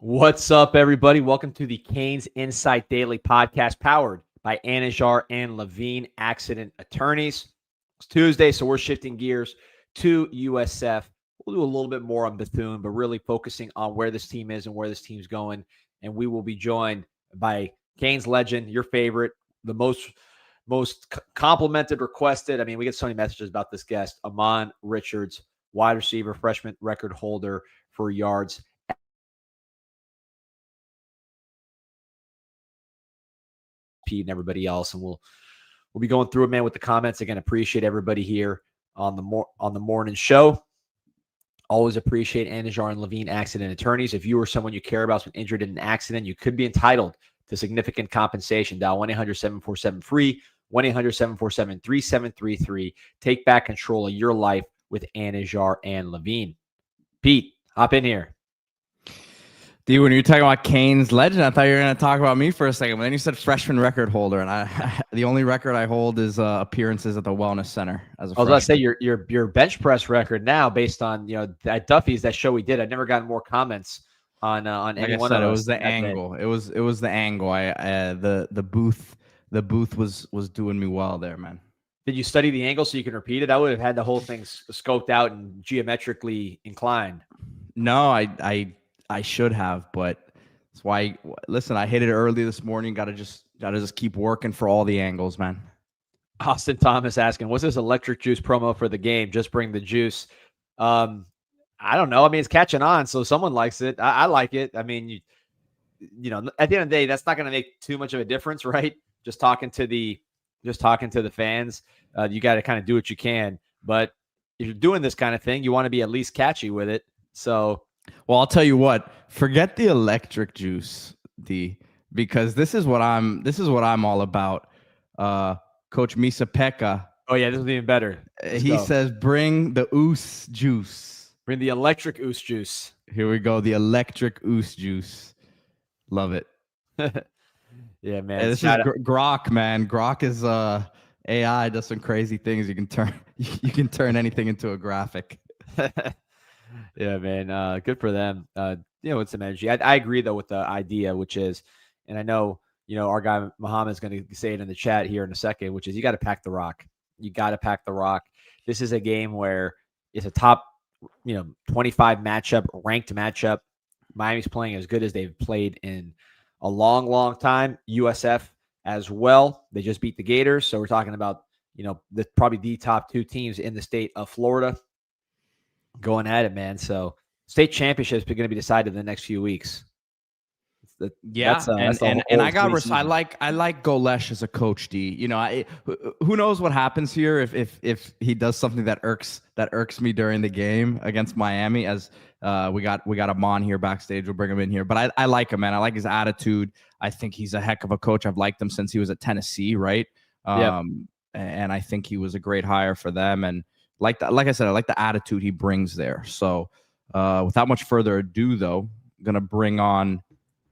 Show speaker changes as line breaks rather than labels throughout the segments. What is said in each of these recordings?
What's up, everybody? Welcome to the CanesInSight Daily podcast powered by Andrade and Levine Accident Attorneys. It's Tuesday, so we're shifting gears to USF. We'll do a little bit more on Bethune, but really focusing on where this team is and where this team's going. And we will be joined by Canes legend, your favorite, the most complimented, requested. I mean, we get so many messages about this guest, Ahmmon Richards, wide receiver, freshman record holder for yards. And everybody else, and we'll be going through it, man, with the comments. Again, appreciate everybody here on the morning show. Always appreciate Andrade and Levine Accident Attorneys. If you or someone you care about has been injured in an accident, you could be entitled to significant compensation. Dial 1-800-747-FREE, 1-800-747-3733. Take back control of your life with Andrade and Levine. Pete, hop in here.
Dude, when you were talking about Canes legend, I thought you were going to talk about me for a second. But then you said freshman record holder, and the only record I hold is appearances at the Wellness Center as a freshman.
I was about to say your bench press record now, based on at Duffy's, that show we did. I've never gotten more comments on any one of us.
It was the angle. It was the angle. The booth was doing me well there, man.
Did you study the angle so you can repeat it? I would have had the whole thing scoped out and geometrically inclined.
No, I should have, but that's why. Listen, I hit it early this morning. Gotta just keep working for all the angles, man.
Austin Thomas asking, "What's this electric juice promo for the game? Just bring the juice." I don't know. I mean, it's catching on, so someone likes it. I like it. I mean, at the end of the day, that's not going to make too much of a difference, right? Just talking to the fans. You got to kind of do what you can, but if you're doing this kind of thing, you want to be at least catchy with it. So.
Well, I'll tell you what. Forget the electric juice, D, because this is what I'm all about. Coach Misa Pekka.
Oh yeah, this is even better.
He says, "Bring the oos juice.
Bring the electric oos juice."
Here we go. The electric oos juice. Love it.
Yeah, man.
Hey, this is Grok, man. Grok is AI. Does some crazy things. You can turn anything into a graphic.
Yeah, man. Good for them. With some energy. I agree though with the idea, which is, and I know, our guy Muhammad is going to say it in the chat here in a second, which is you got to pack the rock. You got to pack the rock. This is a game where it's a top, 25 matchup, ranked matchup. Miami's playing as good as they've played in a long, long time. USF as well. They just beat the Gators. So we're talking about, probably the top two teams in the state of Florida going at it, man. So state championships are going to be decided in the next few weeks.
I like Golesh as a coach, D. Who knows what happens here if he does something that irks me during the game against Miami. As we got Ahmmon here backstage, we'll bring him in here. But I like him, man. I like his attitude. I think he's a heck of a coach. I've liked him since he was at Tennessee, right? And I think he was a great hire for them. And like I said, I like the attitude he brings there. So without much further ado, though, I'm gonna bring on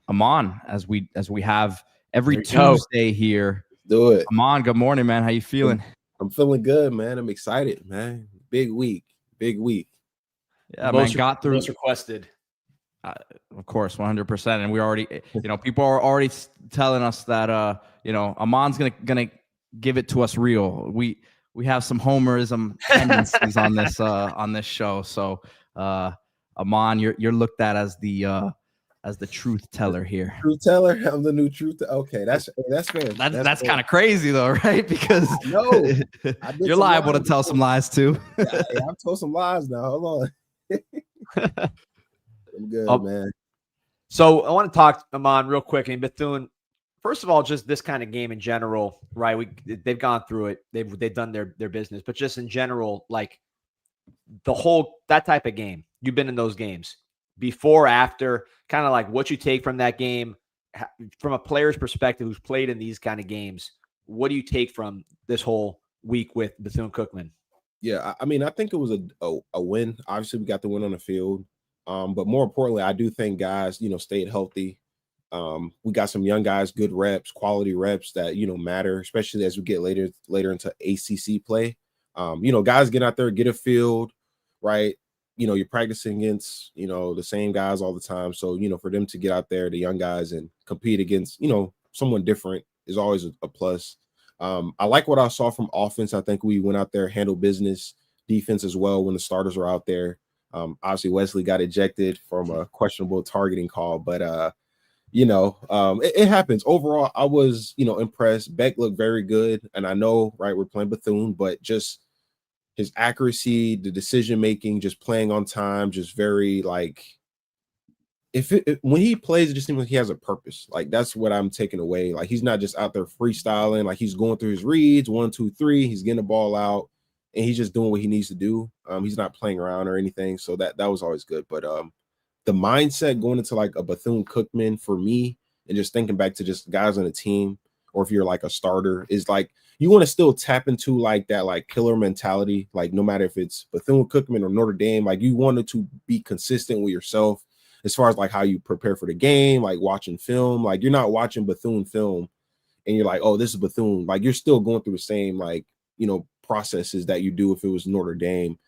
Ahmmon as we have every Tuesday here.
Do it.
Ahmmon, good morning, man. How you feeling?
I'm feeling good, man. I'm excited, man. Big week.
Yeah, man. Got through.
Most requested.
Of course, 100%. And we already, people are already telling us that, Ahmmon's gonna give it to us real. We have some homerism tendencies on this show. So, Ahmmon, you're looked at as the truth teller here.
Truth teller? I'm the new truth. Okay, that's fair.
That's kind of crazy though, right? Because you're liable to tell some lies too.
Yeah, I've told some lies now. Hold on. I'm good, man.
So I want to talk, Ahmmon, real quick. And Bethune, first of all, just this kind of game in general, right? They've gone through it. They've done their business, but just in general, like that type of game. You've been in those games before, after, kind of like what you take from that game from a player's perspective who's played in these kind of games. What do you take from this whole week with Bethune-Cookman?
Yeah, I mean, I think it was a win. Obviously, we got the win on the field. But more importantly, I do think guys, stayed healthy. We got some young guys, good reps, quality reps that, matter, especially as we get later into ACC play. Guys get out there, get a field, right? you're practicing against, the same guys all the time. So, for them to get out there, the young guys, and compete against, someone different is always a plus. I like what I saw from offense. I think we went out there, handled business. Defense as well when the starters were out there. Obviously, Wesley got ejected from a questionable targeting call, but it happens. Overall, I was, impressed. Beck looked very good, and I know, right, we're playing Bethune, but just his accuracy, the decision making, just playing on time, just very like. When he plays, it just seems like he has a purpose. Like, that's what I'm taking away. Like, he's not just out there freestyling. Like, he's going through his reads, 1, 2, 3. He's getting the ball out, and he's just doing what he needs to do. He's not playing around or anything. So that was always good. But the mindset going into like a Bethune-Cookman for me, and just thinking back to just guys on the team, or if you're like a starter, is like you want to still tap into like that like killer mentality. Like, no matter if it's Bethune-Cookman or Notre Dame, like you wanted to be consistent with yourself. As far as like how you prepare for the game, like watching film, like you're not watching Bethune film and you're like, oh, this is Bethune. Like, you're still going through the same, like, processes that you do if it was Notre Dame.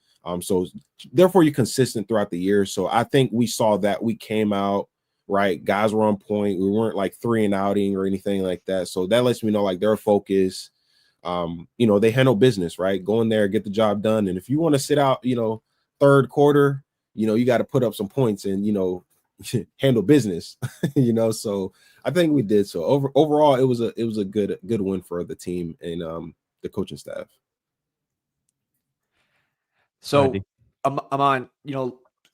So therefore you're consistent throughout the year. So I think we saw that. We came out, right? Guys were on point. We weren't like 3-and-outing or anything like that. So that lets me know like their focus, they handle business, right? Go in there, get the job done. And if you want to sit out, third quarter, you got to put up some points and, handle business, so I think we did. So overall, it was a good win for the team and the coaching staff.
So I'm on,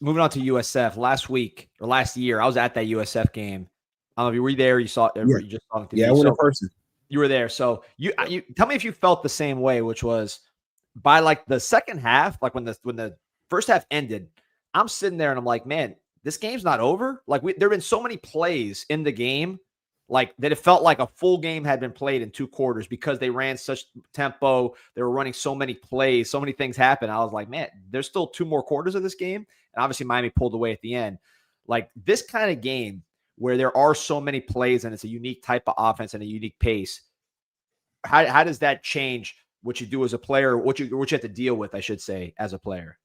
moving on to USF. Last week or last year, I was at that USF game. I don't know if you were there, you saw it, you just saw it.
Yeah, I went in person.
You were there. So you tell me if you felt the same way, which was by like the second half, like when the first half ended, I'm sitting there and I'm like, man, this game's not over. Like, there have been so many plays in the game, like that it felt like a full game had been played in 2 quarters because they ran such tempo. They were running so many plays, so many things happened. I was like, man, there's still 2 more quarters of this game. And obviously Miami pulled away at the end. Like, this kind of game where there are so many plays and it's a unique type of offense and a unique pace, how does that change what you do as a player, what you have to deal with, I should say, as a player?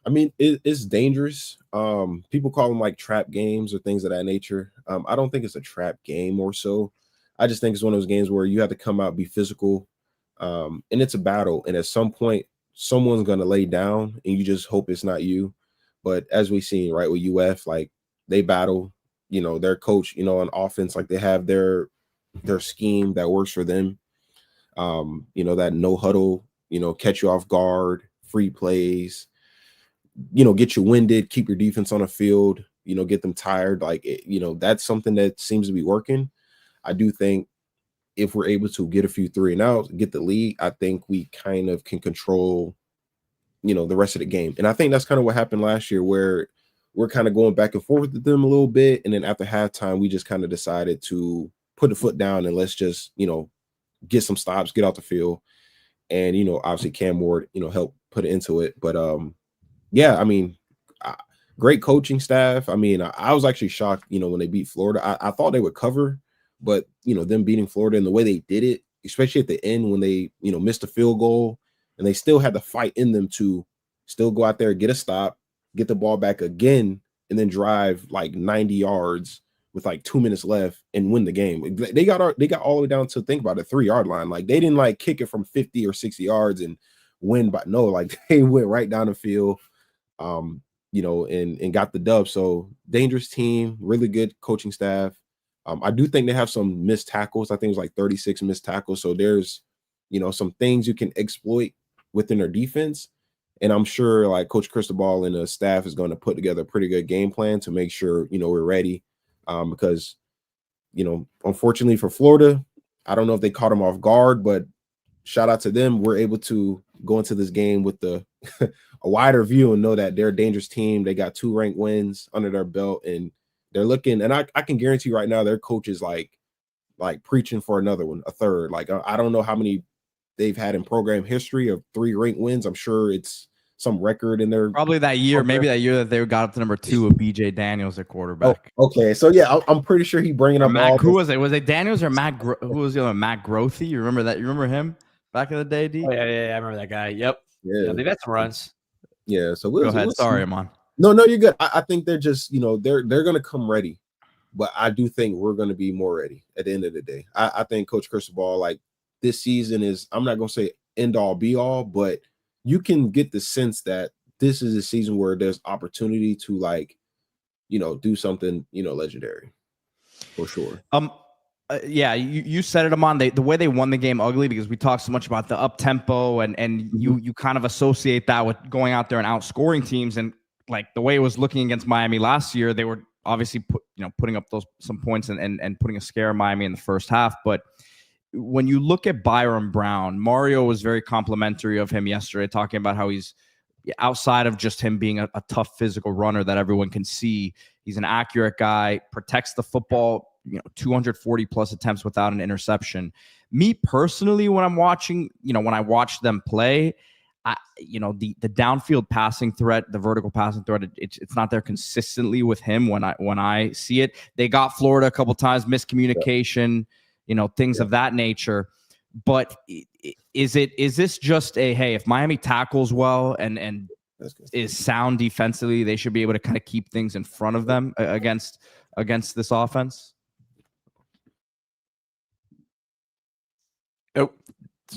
I mean, it's dangerous. People call them like trap games or things of that nature. I don't think it's a trap game more so. I just think it's one of those games where you have to come out, be physical, and it's a battle. And at some point, someone's going to lay down and you just hope it's not you. But as we've seen, right, with UF, like they battle, their coach, on offense, like they have their scheme that works for them. That no huddle, catch you off guard, free plays, get you winded, keep your defense on the field, get them tired. Like, that's something that seems to be working. I do think if we're able to get a few 3-and-outs, get the lead, I think we kind of can control, the rest of the game. And I think that's kind of what happened last year, where we're kind of going back and forth with them a little bit. And then after halftime, we just kind of decided to put the foot down and let's just, get some stops, get out the field. And, obviously Cam Ward, helped put it into it. But, yeah, I mean, great coaching staff. I mean, I was actually shocked, when they beat Florida. I thought they would cover, but, them beating Florida and the way they did it, especially at the end when they, missed a field goal and they still had the fight in them to still go out there, get a stop, get the ball back again, and then drive like 90 yards with like 2 minutes left and win the game. They got all the way down to, think about it, 3-yard line. Like, they didn't like kick it from 50 or 60 yards and win, but no, like they went right down the field. And got the dub. So dangerous team, really good coaching staff. I do think they have some missed tackles. I think it was like 36 missed tackles. So there's, some things you can exploit within their defense. And I'm sure like Coach Cristobal and the staff is going to put together a pretty good game plan to make sure, we're ready. Because, unfortunately for Florida, I don't know if they caught them off guard, but shout out to them. We're able to go into this game with a wider view and know that they're a dangerous team. They got 2 ranked wins under their belt and they're looking, and I can guarantee you right now, their coach is like preaching for another one, a third. Like, I don't know how many they've had in program history of 3 ranked wins. I'm sure it's some record in their
probably that year, maybe that year that they got up to number 2 with BJ Daniels, their quarterback.
Oh, okay, so yeah, I'm pretty sure he bringing up
Matt. Who was it? Was it Daniels or Matt? Who was the other? Matt Grothy? You remember that? You remember him back in the day, D?
Oh, yeah, I remember that guy. Yep. Yeah, they've had some runs.
Yeah. So
Go ahead.
we'll
Sorry,
see.
Ahmmon.
No, you're good. I think they're just, they're going to come ready, but I do think we're going to be more ready at the end of the day. I think Coach Cristobal, like this season is, I'm not going to say end all be all, but you can get the sense that this is a season where there's opportunity to like, do something, legendary for sure.
Yeah, you said it, Ahmmon. The way they won the game ugly, because we talked so much about the up tempo and you kind of associate that with going out there and outscoring teams. And like the way it was looking against Miami last year, they were obviously putting up some points and putting a scare of Miami in the first half. But when you look at Byron Brown, Mario was very complimentary of him yesterday, talking about how he's outside of just him being a tough physical runner that everyone can see. He's an accurate guy, protects the football, 240 plus attempts without an interception. Me personally, when I'm watching, when I watch them play, the downfield passing threat, the vertical passing threat, it's not there consistently with him when I see it. They got Florida a couple times, miscommunication, things of that nature. But is this just hey, if Miami tackles well and is sound defensively, they should be able to kind of keep things in front of them against this offense?
Oh,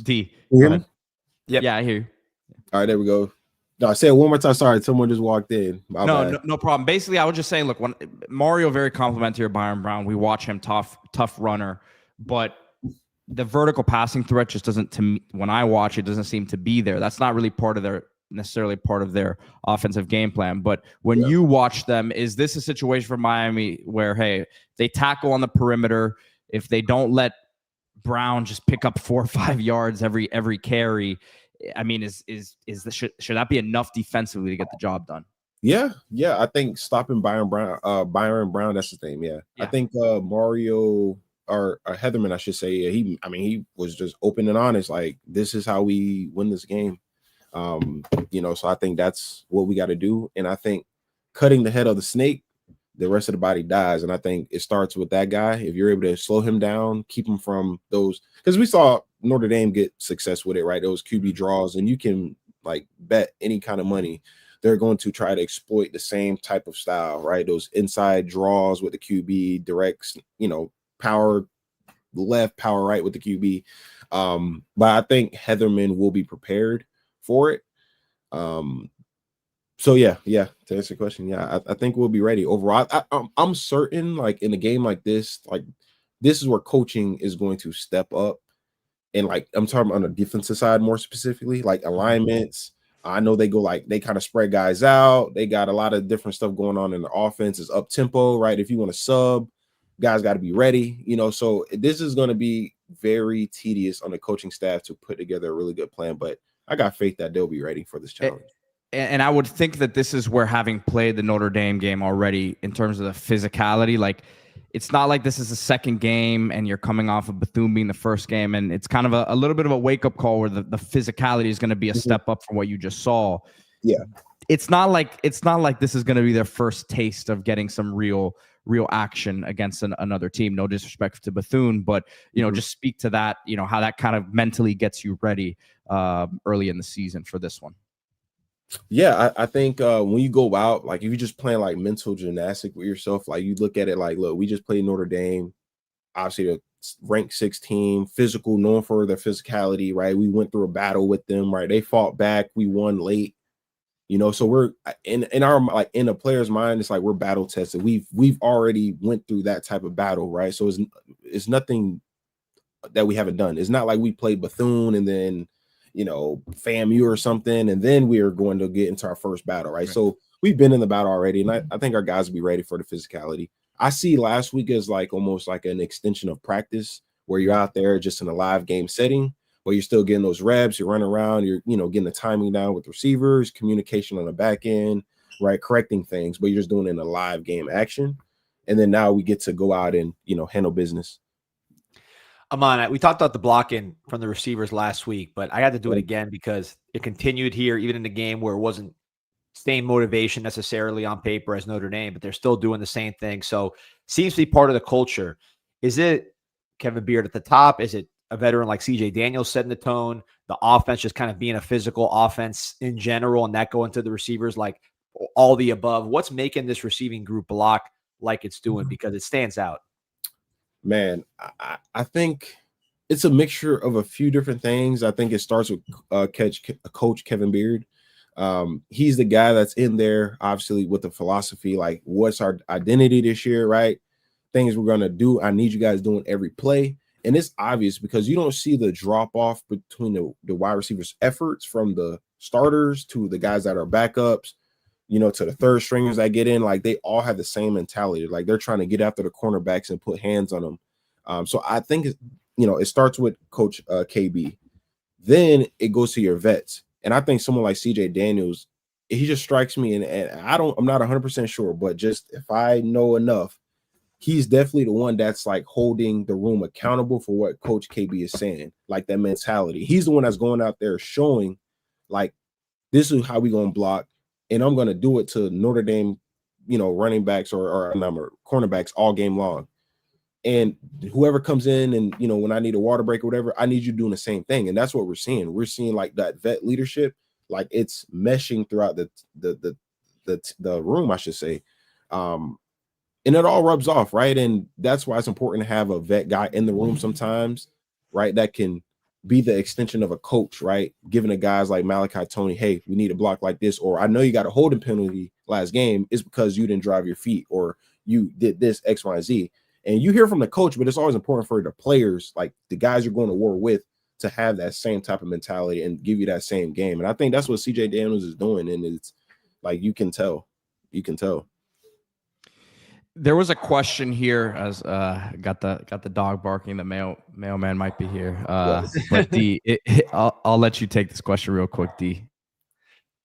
D.
You hear me?
Yep.
Yeah, I hear you.
All right, there we go. No, I said it one more time. Sorry, someone just walked in.
No problem. Basically, I was just saying, look, when Mario very complimentary of Byron Brown, we watch him tough runner, but the vertical passing threat just doesn't, to me, when I watch it, doesn't seem to be there. That's not really necessarily part of their offensive game plan. But when you watch them, is this a situation for Miami where, hey, they tackle on the perimeter, if they don't let Brown just pick up 4 or 5 yards every carry, I mean, should that be enough defensively to get the job done?
Yeah. I think stopping Byron Brown, that's his name. Yeah. I think Mario or Heatherman, I should say. He was just open and honest. Like, this is how we win this game. So I think that's what we got to do. And I think cutting the head of the snake, the rest of the body dies. And I think it starts with that guy. If you're able to slow him down, keep him from those, because we saw Notre Dame get success with it, right? Those QB draws, and you can like bet any kind of money they're going to try to exploit the same type of style, right? Those inside draws with the QB, directs, power left, power right with the QB. But I think Heatherman will be prepared for it. So yeah, to answer your question, I think we'll be ready overall. I'm certain, like in a game like this is where coaching is going to step up. And like, I'm talking on the defensive side more specifically, like alignments. I know they kind of spread guys out. They got a lot of different stuff going on in the offense. It's up tempo, right? If you want to sub, guys got to be ready, so this is going to be very tedious on the coaching staff to put together a really good plan, but I got faith that they'll be ready for this challenge.
And I would think that this is where, having played the Notre Dame game already in terms of the physicality, like it's not like this is the second game and you're coming off of Bethune being the first game, and it's kind of a little bit of a wake-up call where the physicality is going to be a step up from what you just saw.
Yeah.
It's not like this is going to be their first taste of getting some real action against another team. No disrespect to Bethune, but just speak to that, how that kind of mentally gets you ready early in the season for this one.
Yeah, I think when you go out, like if you're just playing like mental gymnastics with yourself, like you look at it like, look, we just played Notre Dame, obviously a ranked 16, physical, known for their physicality, right? We went through a battle with them, right? They fought back, we won late, so we're in our, like in a player's mind, it's like we're battle tested. We've already went through that type of battle, right? So it's nothing that we haven't done. It's not like we played Bethune and then FAMU or something, and then we are going to get into our first battle, right? So we've been in the battle already, and I think our guys will be ready for the physicality. I see last week as like almost like an extension of practice, where you're out there just in a live game setting, where you're still getting those reps, you're running around, you're getting the timing down with receivers, communication on the back end, right, correcting things, but you're just doing it in a live game action. And then now we get to go out and handle business.
Ahmmon, we talked about the blocking from the receivers last week, but I had to do it again because it continued here, even in the game where it wasn't same motivation necessarily on paper as Notre Dame, but they're still doing the same thing. So seems to be part of the culture. Is it Kevin Beard at the top? Is it a veteran like CJ Daniels setting the tone, the offense just kind of being a physical offense in general, and that going to the receivers, like all the above? What's making this receiving group block like it's doing, because it stands out?
Man, I think it's a mixture of a few different things. I think it starts with Coach Kevin Beard. He's the guy that's in there, obviously, with the philosophy, like, what's our identity this year, right? Things we're going to do. I need you guys doing every play. And it's obvious because you don't see the drop off between the wide receivers' efforts from the starters to the guys that are backups, to the third stringers that get in. Like, they all have the same mentality. Like, they're trying to get after the cornerbacks and put hands on them. So I think, it starts with Coach KB. Then it goes to your vets. And I think someone like CJ Daniels, he just strikes me, and I'm not 100% sure, but just if I know enough, he's definitely the one that's like holding the room accountable for what Coach KB is saying, like that mentality. He's the one that's going out there showing, like, this is how we going to block, and I'm going to do it to Notre Dame, running backs or cornerbacks all game long. And whoever comes in and, when I need a water break or whatever, I need you doing the same thing. And that's what we're seeing. We're seeing like that vet leadership, like it's meshing throughout the room, I should say. And it all rubs off, right? And that's why it's important to have a vet guy in the room sometimes, right? That can be the extension of a coach, right? Giving the guys like Malachi Tony, hey, we need a block like this, or I know you got a holding penalty last game. It's because you didn't drive your feet, or you did this X, Y, and Z. And you hear from the coach, but it's always important for the players, like the guys you're going to war with, to have that same type of mentality and give you that same game. And I think that's what CJ Daniels is doing. And it's like, you can tell.
There was a question here, as got the dog barking. The mailman might be here. But D, I'll let you take this question real quick, D.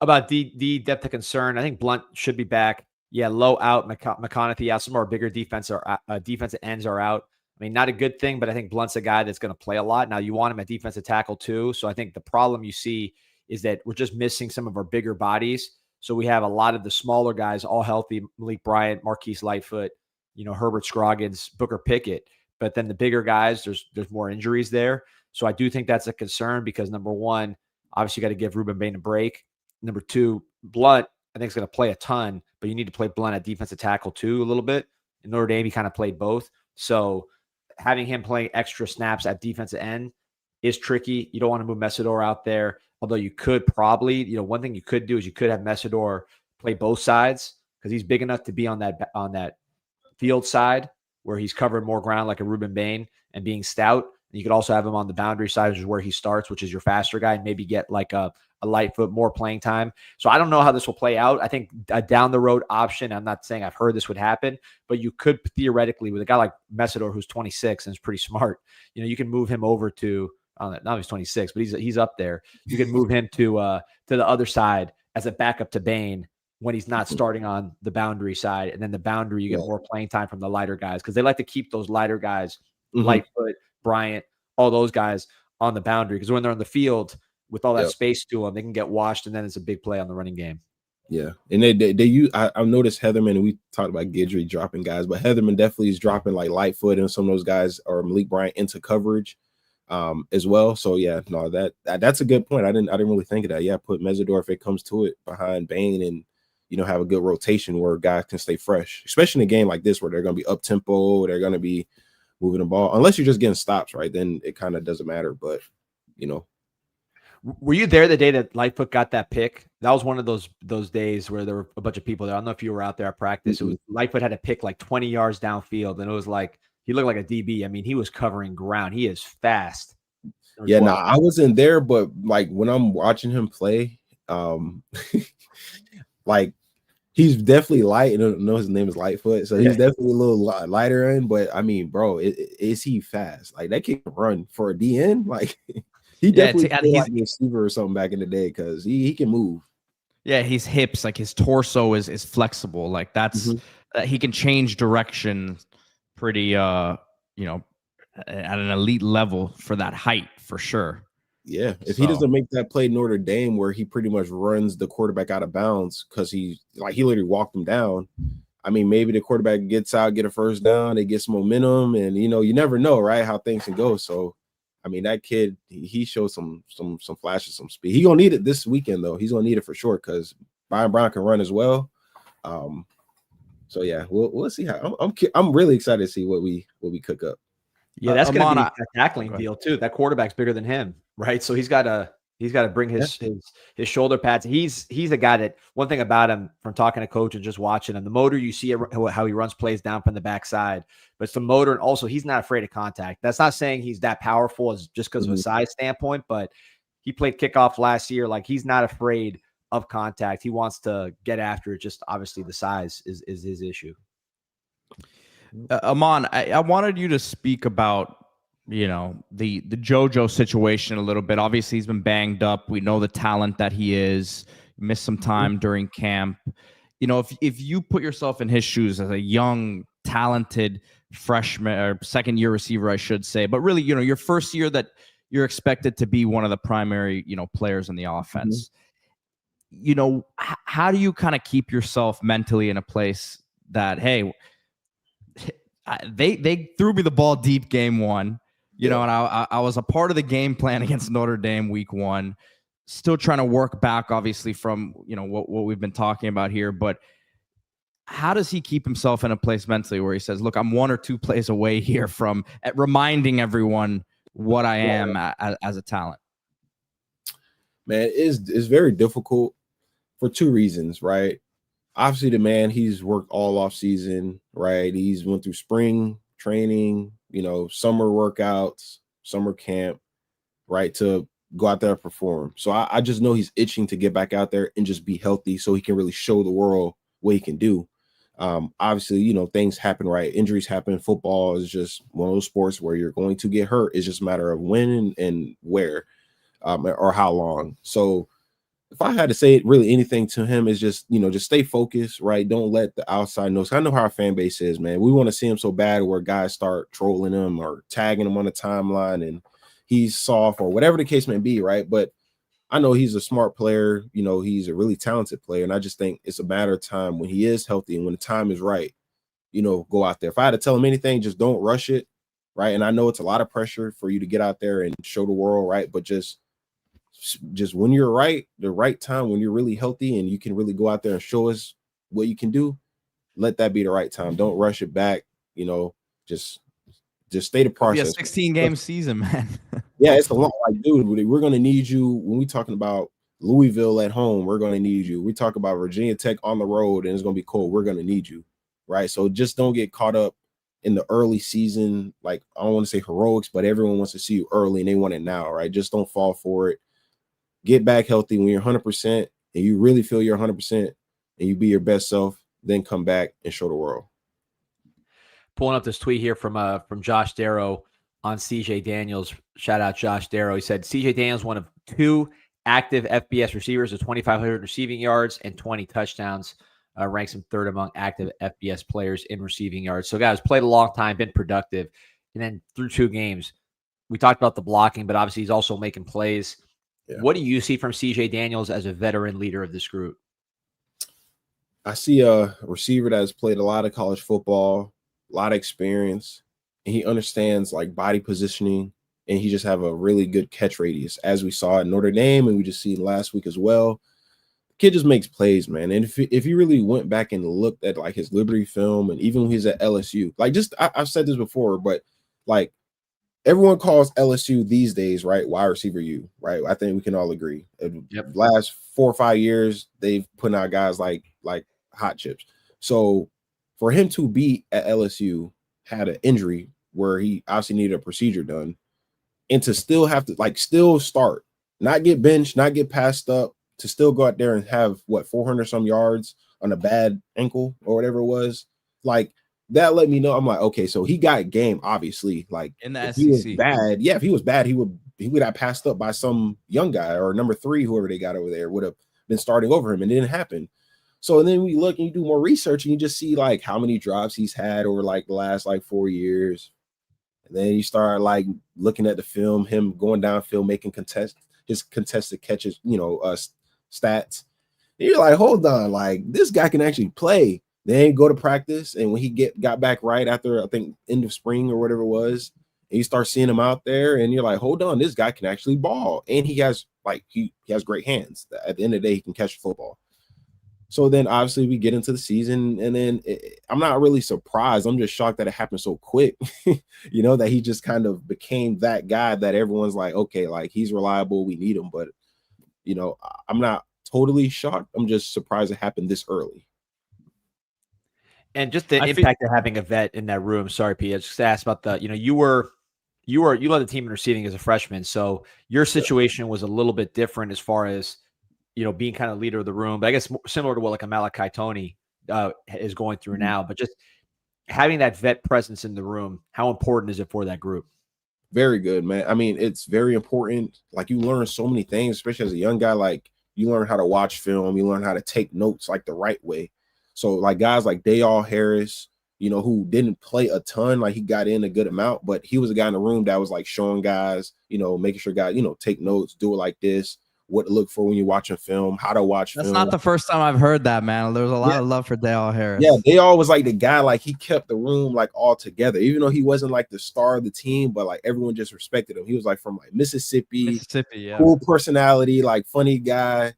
About D depth of concern. I think Blunt should be back. Yeah, low out, McConaughey out. Some of our bigger defensive ends are out. I mean, not a good thing, but I think Blunt's a guy that's going to play a lot. Now, you want him at defensive tackle too. So I think the problem you see is that we're just missing some of our bigger bodies. So we have a lot of the smaller guys all healthy: Malik Bryant, Marquise Lightfoot, Herbert Scroggins, Booker Pickett. But then the bigger guys, there's more injuries there. So I do think that's a concern because, number one, obviously you got to give Ruben Bain a break. Number two, Blunt, I think, is going to play a ton, but you need to play Blunt at defensive tackle too a little bit. In Notre Dame, he kind of played both. So having him playing extra snaps at defensive end is tricky. You don't want to move Messidor out there, although you could probably, one thing you could do is you could have Messidor play both sides because he's big enough to be on that field side where he's covering more ground like a Ruben Bain and being stout. And you could also have him on the boundary side, which is where he starts, which is your faster guy, and maybe get like a Lightfoot more playing time. So I don't know how this will play out. I think a down the road option, I'm not saying I've heard this would happen, but you could theoretically, with a guy like Messidor, who's 26 and is pretty smart, you can move him over to, not he's 26, but he's up there. You can move him to the other side as a backup to Bain when he's not starting on the boundary side. And then the boundary, you get more playing time from the lighter guys because they like to keep those lighter guys, Lightfoot, Bryant, all those guys on the boundary, because when they're on the field with all that space to them, they can get washed, and then it's a big play on the running game. Yeah, and they use. I've noticed Heatherman, and we talked about Guidry dropping guys, but Heatherman definitely is dropping like Lightfoot and some of those guys, or Malik Bryant, into coverage as well. So yeah, no, that's a good point. I didn't really think of that. Yeah, put Messidor, if it comes to it, behind Bain, and have a good rotation where guys can stay fresh, especially in a game like this where they're going to be up tempo, they're going to be moving the ball, unless you're just getting stops, right? Then it kind of doesn't matter. But were you there the day that Lightfoot got that pick? That was one of those days where there were a bunch of people there. I don't know if you were out there at practice. It was Lightfoot had a pick like 20 yards downfield, and it was like he looked like a DB. I mean, he was covering ground. He is fast. Yeah, no, I wasn't there, but like when I'm watching him play, like he's definitely light. And I know his name is Lightfoot, so he's definitely a little lighter in. But I mean, bro, is he fast? Like that kid can run for a DN, like. He definitely played like a receiver or something back in the day because he can move. Yeah, his hips, like his torso is flexible. Like that's he can change direction pretty at an elite level for that height for sure. Yeah, if he doesn't make that play Notre Dame where he pretty much runs the quarterback out of bounds because he literally walked him down. I mean, maybe the quarterback gets out, get a first down, they get some momentum, and you never know, right, how things can go. So
I mean, that kid, he showed some flashes, some speed. He gonna need it this weekend though. He's gonna need it for sure because Brian Brown can run as well. So yeah, we'll see how. I'm really excited to see what we cook up.
Yeah, that's going to be a tackling deal too. That quarterback's bigger than him, right? So he's got to bring his shoulder pads. He's a guy that, one thing about him from talking to coach and just watching him, the motor, you see how he runs plays down from the backside, but it's the motor, and also he's not afraid of contact. That's not saying he's that powerful as just because of a size standpoint, but he played kickoff last year. Like, he's not afraid of contact. He wants to get after it. Just obviously the size is his issue.
Ahmmon, I wanted you to speak about, the Jojo situation a little bit. Obviously, he's been banged up. We know the talent that he is. Missed some time during camp. If you put yourself in his shoes as a young, talented freshman or second-year receiver, I should say, but really, your first year that you're expected to be one of the primary, players in the offense. How do you kind of keep yourself mentally in a place that, hey, they threw me the ball deep game one, and I was a part of the game plan against Notre Dame week one, still trying to work back, obviously, from, what we've been talking about here. But how does he keep himself in a place mentally where he says, look, I'm 1 or 2 plays away here from reminding everyone what I am as a talent?
Man, it's very difficult for 2 reasons, right? Obviously, the man, he's worked all off season, right? He's went through spring training, summer workouts, summer camp, right, to go out there and perform. So I just know he's itching to get back out there and just be healthy so he can really show the world what he can do. Obviously, things happen, right? Injuries happen. Football is just one of those sports where you're going to get hurt. It's just a matter of when and where, or how long. So if I had to say really anything to him, is just, just stay focused, right? Don't let the outside noise. I know how our fan base is, man. We want to see him so bad where guys start trolling him or tagging him on the timeline and he's soft or whatever the case may be, right? But I know he's a smart player. He's a really talented player. And I just think it's a matter of time when he is healthy and when the time is right, go out there. If I had to tell him anything, just don't rush it, right? And I know it's a lot of pressure for you to get out there and show the world, right? But just when you're right, the right time, when you're really healthy and you can really go out there and show us what you can do, let that be the right time. Don't rush it back. Just stay the process.
Be a 16-game season, man.
Yeah, it's a lot. Like, dude, we're going to need you when we talking about Louisville at home. We're going to need you. We talk about Virginia Tech on the road and it's going to be cold. We're going to need you, right? So just don't get caught up in the early season. Like, I don't want to say heroics, but everyone wants to see you early and they want it now, right? Just don't fall for it. Get back healthy when you're 100% and you really feel you're 100% and you be your best self, then come back and show the world.
Pulling up this tweet here from Josh Darrow on CJ Daniels. Shout out Josh Darrow. He said CJ Daniels, one of 2 active FBS receivers with 2,500 receiving yards and 20 touchdowns, ranks him 3rd among active FBS players in receiving yards. So guys, played a long time, been productive, and then through 2 games, we talked about the blocking, but obviously he's also making plays. Yeah. What do you see from CJ Daniels as a veteran leader of this group?
I see a receiver that has played a lot of college football, a lot of experience, and he understands like body positioning, and he just have a really good catch radius, as we saw at Notre Dame, and we just see last week as well. The kid just makes plays, man. And if you really went back and looked at like his Liberty film, and even when he's at LSU, like I've said this before, but like, everyone calls LSU these days, right, wide receiver U, right? I think we can all agree. Yep. Last 4 or 5 years, they've put out guys like hot chips. So for him to be at LSU, had an injury where he obviously needed a procedure done, and to still have to still start, not get benched, not get passed up, to still go out there and have 400 some yards on a bad ankle or whatever it was, like, that let me know. I'm like, okay, so he got game, obviously. Like,
in the
if
SEC.
he was bad, if he was bad, he would have passed up by some young guy or number 3, whoever they got over there, would have been starting over him, and it didn't happen. So then we look and you do more research and you just see like how many drops he's had over like the last 4 years. And then you start like looking at the film, him going downfield, making his contested catches, stats. And you're like, hold on, like this guy can actually play. Then go to practice, and when he got back right after, I think, end of spring or whatever it was, And you start seeing him out there, and you're like, hold on, this guy can actually ball, and he has great hands. At the end of the day, he can catch a football. So then obviously we get into the season, and then I'm not really surprised. I'm just shocked that it happened so quick, that he just kind of became that guy that everyone's like, okay, like he's reliable, we need him. But, I'm not totally shocked. I'm just surprised it happened this early.
And just the impact of having a vet in that room. Sorry, Pete, I just asked about the, you led the team in receiving as a freshman. So your situation was a little bit different as far as, being kind of leader of the room, but I guess similar to what like a Malachi Tony is going through now, but just having that vet presence in the room, how important is it for that group?
Very good, man. I mean, it's very important. Like you learn so many things, especially as a young guy, like you learn how to watch film, you learn how to take notes like the right way. So like guys like Dayall Harris, who didn't play a ton, like he got in a good amount, but he was a guy in the room that was like showing guys, making sure guys, take notes, do it like this, what to look for when you're watching film, how to watch film.
That's not the first time I've heard that, man. There was a lot of love for Dayall Harris.
Yeah, Dayall was like the guy, like he kept the room like all together, even though he wasn't like the star of the team, but like everyone just respected him. He was like from like Mississippi,
yeah.
Cool personality, like funny guy,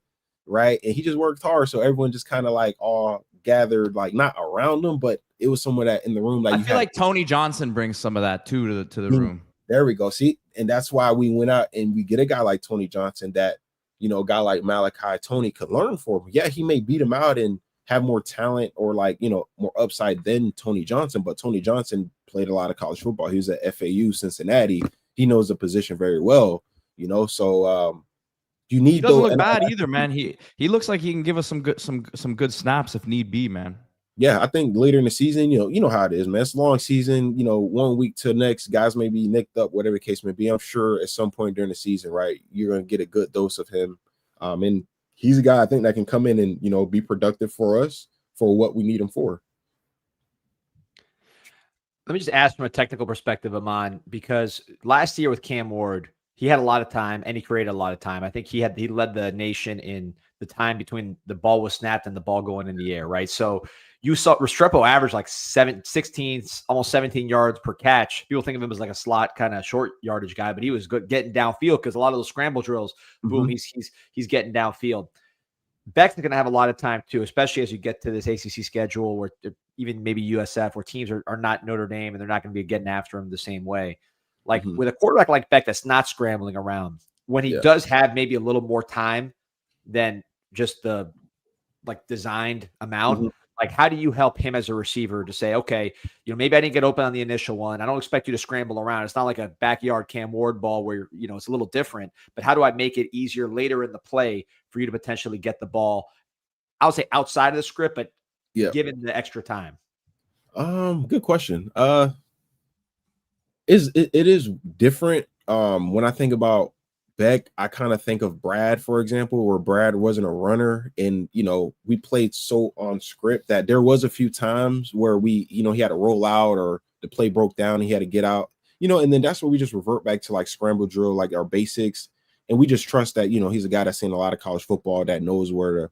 right? And he just worked hard, so everyone just kind of like all gathered, like not around him, but it was someone that in the room. Like
I feel like Tony Johnson brings some of that too to the room.
There we go. See, and that's why we went out and we get a guy like Tony Johnson that, a guy like Malachi Tony could learn from. Yeah, he may beat him out and have more talent or like, more upside than Tony Johnson, but Tony Johnson played a lot of college football. He was at FAU, Cincinnati. He knows the position very well, so you need.
He doesn't look bad either, man. He looks like he can give us some good snaps if need be, man.
Yeah, I think later in the season, you know how it is, man. It's a long season, 1 week to the next, guys may be nicked up, whatever the case may be. I'm sure at some point during the season, right, you're going to get a good dose of him. And he's a guy I think that can come in and, be productive for us for what we need him for.
Let me just ask from a technical perspective, Ahmmon, because last year with Cam Ward, he had a lot of time and he created a lot of time. I think he led the nation in the time between the ball was snapped and the ball going in the air, right? So you saw Restrepo average like 16, almost 17 yards per catch. People think of him as like a slot kind of short yardage guy, but he was good getting downfield because a lot of those scramble drills, boom, he's getting downfield. Beck's going to have a lot of time too, especially as you get to this ACC schedule or even maybe USF where teams are not Notre Dame and they're not going to be getting after him the same way. Like with a quarterback like Beck that's not scrambling around, when he does have maybe a little more time than just the like designed amount, like how do you help him as a receiver to say, okay, maybe I didn't get open on the initial one. I don't expect you to scramble around. It's not like a backyard Cam Ward ball where, it's a little different, but how do I make it easier later in the play for you to potentially get the ball, I'll say outside of the script, but given the extra time?
Good question. It is different. When I think about Beck, I kind of think of Brad, for example, where Brad wasn't a runner and, we played so on script that there was a few times where we, he had to roll out or the play broke down and he had to get out, and then that's where we just revert back to like scramble drill, like our basics. And we just trust that, he's a guy that's seen a lot of college football that knows where to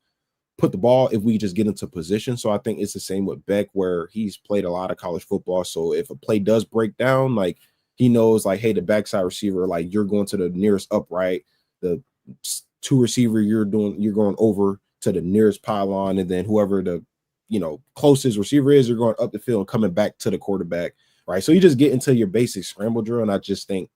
put the ball if we just get into position. So I think it's the same with Beck where he's played a lot of college football. So if a play does break down, like he knows like, hey, the backside receiver, like you're going to the nearest upright, the two receiver you're going over to the nearest pylon, and then whoever the closest receiver is, you're going up the field and coming back to the quarterback, right? So you just get into your basic scramble drill, and I just think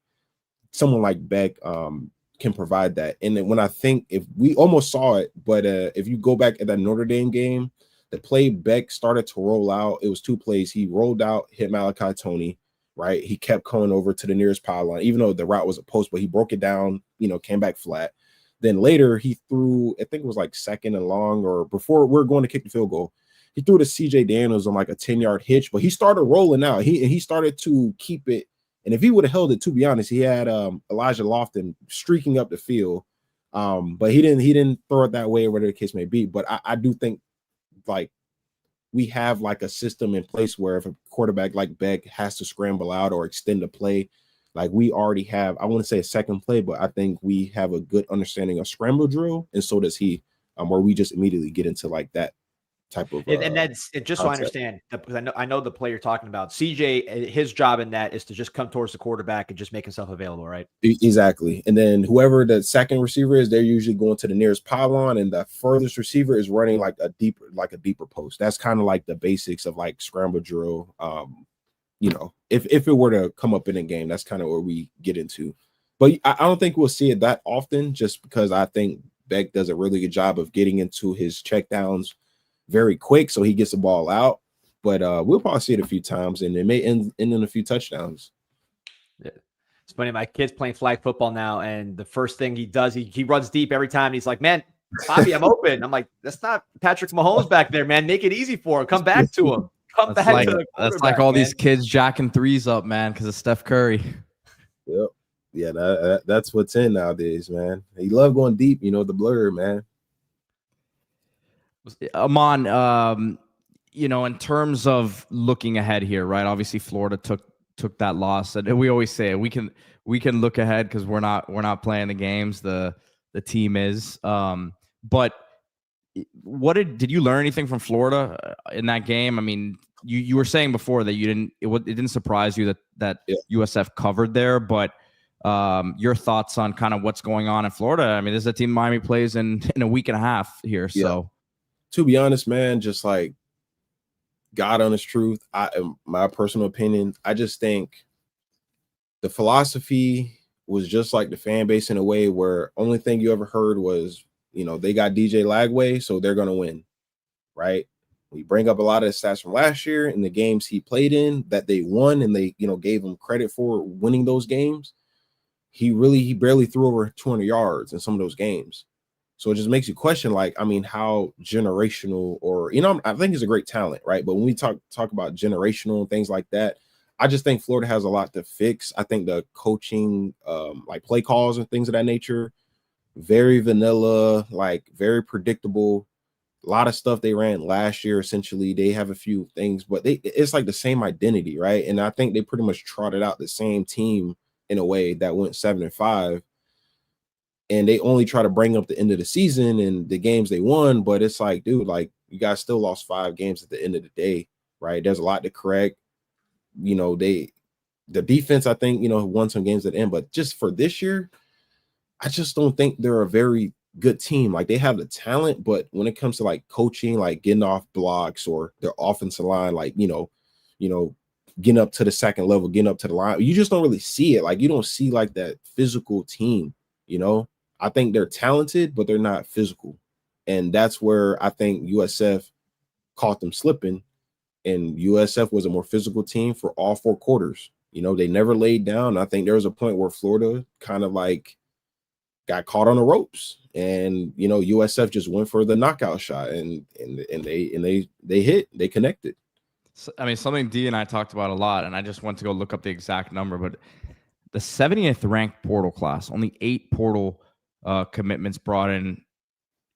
someone like Beck can provide that. And then when I think if we almost saw it, but if you go back at that Notre Dame game, the play Beck started to roll out, it was two plays. He rolled out, hit Malachi Tony, right? He kept coming over to the nearest pylon, even though the route was a post, but he broke it down, came back flat. Then later he threw, I think it was like second and long or before we're going to kick the field goal. He threw to CJ Daniels on like a 10-yard hitch, but he started rolling out. He started to keep it. And if he would have held it, to be honest, he had Elijah Lofton streaking up the field. But he didn't throw it that way or whatever the case may be. But I do think like we have like a system in place where if a quarterback like Beck has to scramble out or extend a play, like we already have, I want to say a second play, but I think we have a good understanding of scramble drill. And so does he, where we just immediately get into like that type of
And that's it. Just so I
concept.
understand, because I know the play you're talking about. CJ, his job in that is to just come towards the quarterback and just make himself available, right?
Exactly. And then whoever the second receiver is, they're usually going to the nearest pylon, and the furthest receiver is running like a deeper post. That's kind of like the basics of like scramble drill. You know, if it were to come up in a game, that's kind of where we get into. But I don't think we'll see it that often, just because I think Beck does a really good job of getting into his checkdowns very quick, so he gets the ball out. But we'll probably see it a few times, and it may end in a few touchdowns.
Yeah. It's funny. My kid's playing flag football now, and the first thing he does, he runs deep every time. And he's like, "Man, Bobby, I'm open." I'm like, "That's not Patrick Mahomes back there, man. Make it easy for him. Come back to him. Come
That's
back
like
to the
that's like all
man.
these kids jacking threes up, man, because of Steph Curry.
Yep. Yeah, that's what's in nowadays, man. He love going deep, you know, the blur, man.
Ahmmon, you know, in terms of looking ahead here, right? Obviously, Florida took that loss, and we always say we can look ahead because we're not playing the games. The team is, but what did you learn anything from Florida in that game? I mean, you were saying before that it didn't surprise you that USF covered there, but your thoughts on kind of what's going on in Florida? I mean, this is a team Miami plays in a week and a half here, so.
To be honest, man, just like God honest truth, my personal opinion, I just think the philosophy was just like the fan base in a way where only thing you ever heard was, you know, they got DJ Lagway, so they're gonna win, right? We bring up a lot of the stats from last year and the games he played in that they won, and they, you know, gave him credit for winning those games. He barely threw over 200 yards in some of those games. So it just makes you question, like, I mean, how generational, or, you know, I think he's a great talent, right? But when we talk about generational and things like that, I just think Florida has a lot to fix. I think the coaching, like play calls and things of that nature, very vanilla, like very predictable. A lot of stuff they ran last year. Essentially, they have a few things, but it's like the same identity, right? And I think they pretty much trotted out the same team in a way that went 7-5. And they only try to bring up the end of the season and the games they won, but it's like, dude, like, you guys still lost 5 games at the end of the day, right? There's a lot to correct. You know, the defense, I think, you know, won some games at the end, but just for this year, I just don't think they're a very good team. Like, they have the talent, but when it comes to like coaching, like getting off blocks or their offensive line, like, you know, getting up to the second level, getting up to the line, you just don't really see it. Like, you don't see like that physical team, you know. I think they're talented, but they're not physical. And that's where I think USF caught them slipping. And USF was a more physical team for all 4 quarters. You know, they never laid down. I think there was a point where Florida kind of like got caught on the ropes. And, you know, USF just went for the knockout shot, and they hit, they connected.
So, I mean, something D and I talked about a lot, and I just went to go look up the exact number, but the 70th ranked portal class, only 8 portal commitments brought in,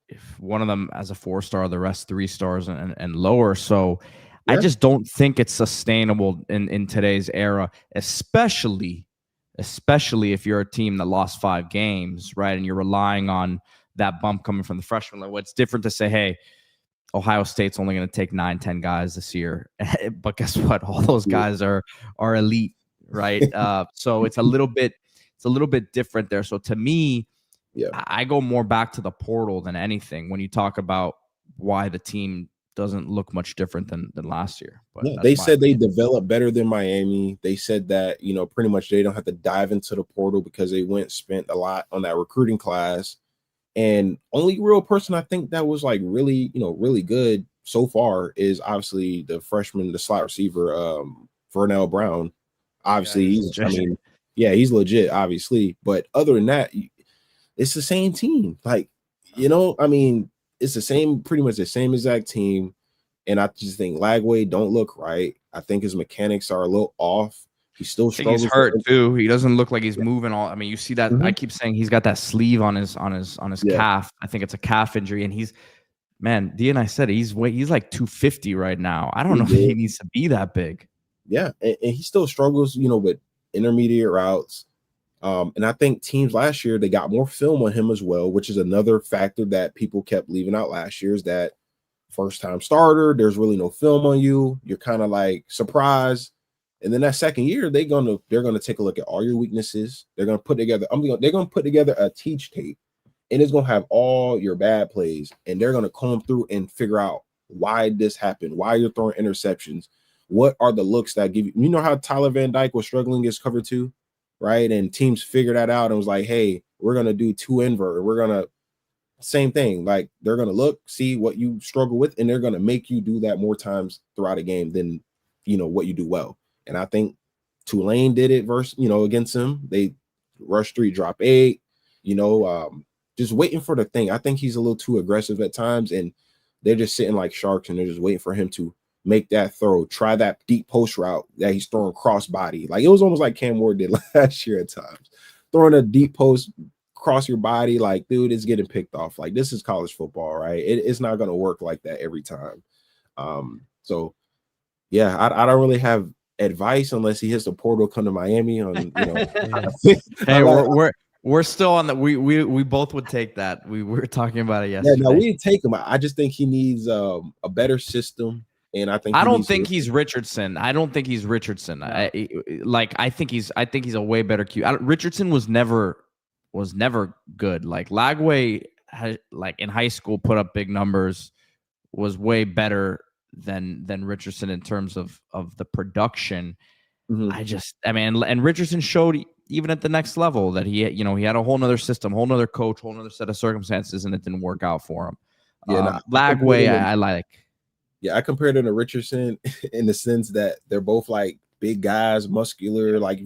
if one of them as a 4-star, the rest 3 stars and lower. So I just don't think it's sustainable in today's era, especially if you're a team that lost 5 games, right? And you're relying on that bump coming from the freshman level. It's different to say, hey, Ohio State's only going to take 9-10 guys this year. But guess what? All those guys are elite, right? So it's a little bit different there. So to me, I go more back to the portal than anything when you talk about why the team doesn't look much different than last year. But
they said they developed better than Miami. They said that, you know, pretty much they don't have to dive into the portal because they spent a lot on that recruiting class. And only real person I think that was like really, you know, really good so far is obviously the freshman, the slot receiver, Vernell Brown. Obviously, he's legit, obviously. But other than that, it's the same team. Like, you know, I mean, it's the same, pretty much the same exact team. And I just think Lagway don't look right. I think his mechanics are a little off. He still struggles.
He's hurt too. He doesn't look like he's moving all. I mean, you see that. I keep saying he's got that sleeve on his calf. I think it's a calf injury, and D and I said he's like 250 right now. I don't know if he needs to be that big.
Yeah, and he still struggles, you know, with intermediate routes. And I think teams last year, they got more film on him as well, which is another factor that people kept leaving out last year, is that first time starter. There's really no film on you. You're kind of like surprised. And then that second year, they're gonna take a look at all your weaknesses. They're gonna put together. They're gonna put together a teach tape, and it's gonna have all your bad plays, and they're gonna comb through and figure out why this happened, why you're throwing interceptions, what are the looks that give you. You know how Tyler Van Dyke was struggling against cover two, right? And teams figured that out and was like, hey, we're gonna do two invert. We're gonna same thing. Like they're gonna look, see what you struggle with, and they're gonna make you do that more times throughout a game than what you do well. And I think Tulane did it versus, against him. They rush 3, drop 8, just waiting for the thing. I think he's a little too aggressive at times, and they're just sitting like sharks, and they're just waiting for him to make that throw, try that deep post route that he's throwing cross body. Like it was almost like Cam Ward did last year at times, throwing a deep post cross your body. Like, dude, it's getting picked off. Like this is college football, right? It's not going to work like that every time. So yeah, I don't really have advice unless he hits the portal, come to Miami on
Hey, we're still on the we both would take that. We were talking about it yesterday.
Yeah, no, we take him. I just think he needs a better system, and I don't
think he's Richardson. I don't think he's Richardson. I think he's a way better Q. Richardson was never good. Like Lagway in high school put up big numbers, was way better than Richardson in terms of the production.
Mm-hmm.
And Richardson showed even at the next level that he had a whole nother system, whole nother coach, whole nother set of circumstances, and it didn't work out for him. Lagway, I like.
Yeah, I compared him to Richardson in the sense that they're both like big guys, muscular. Like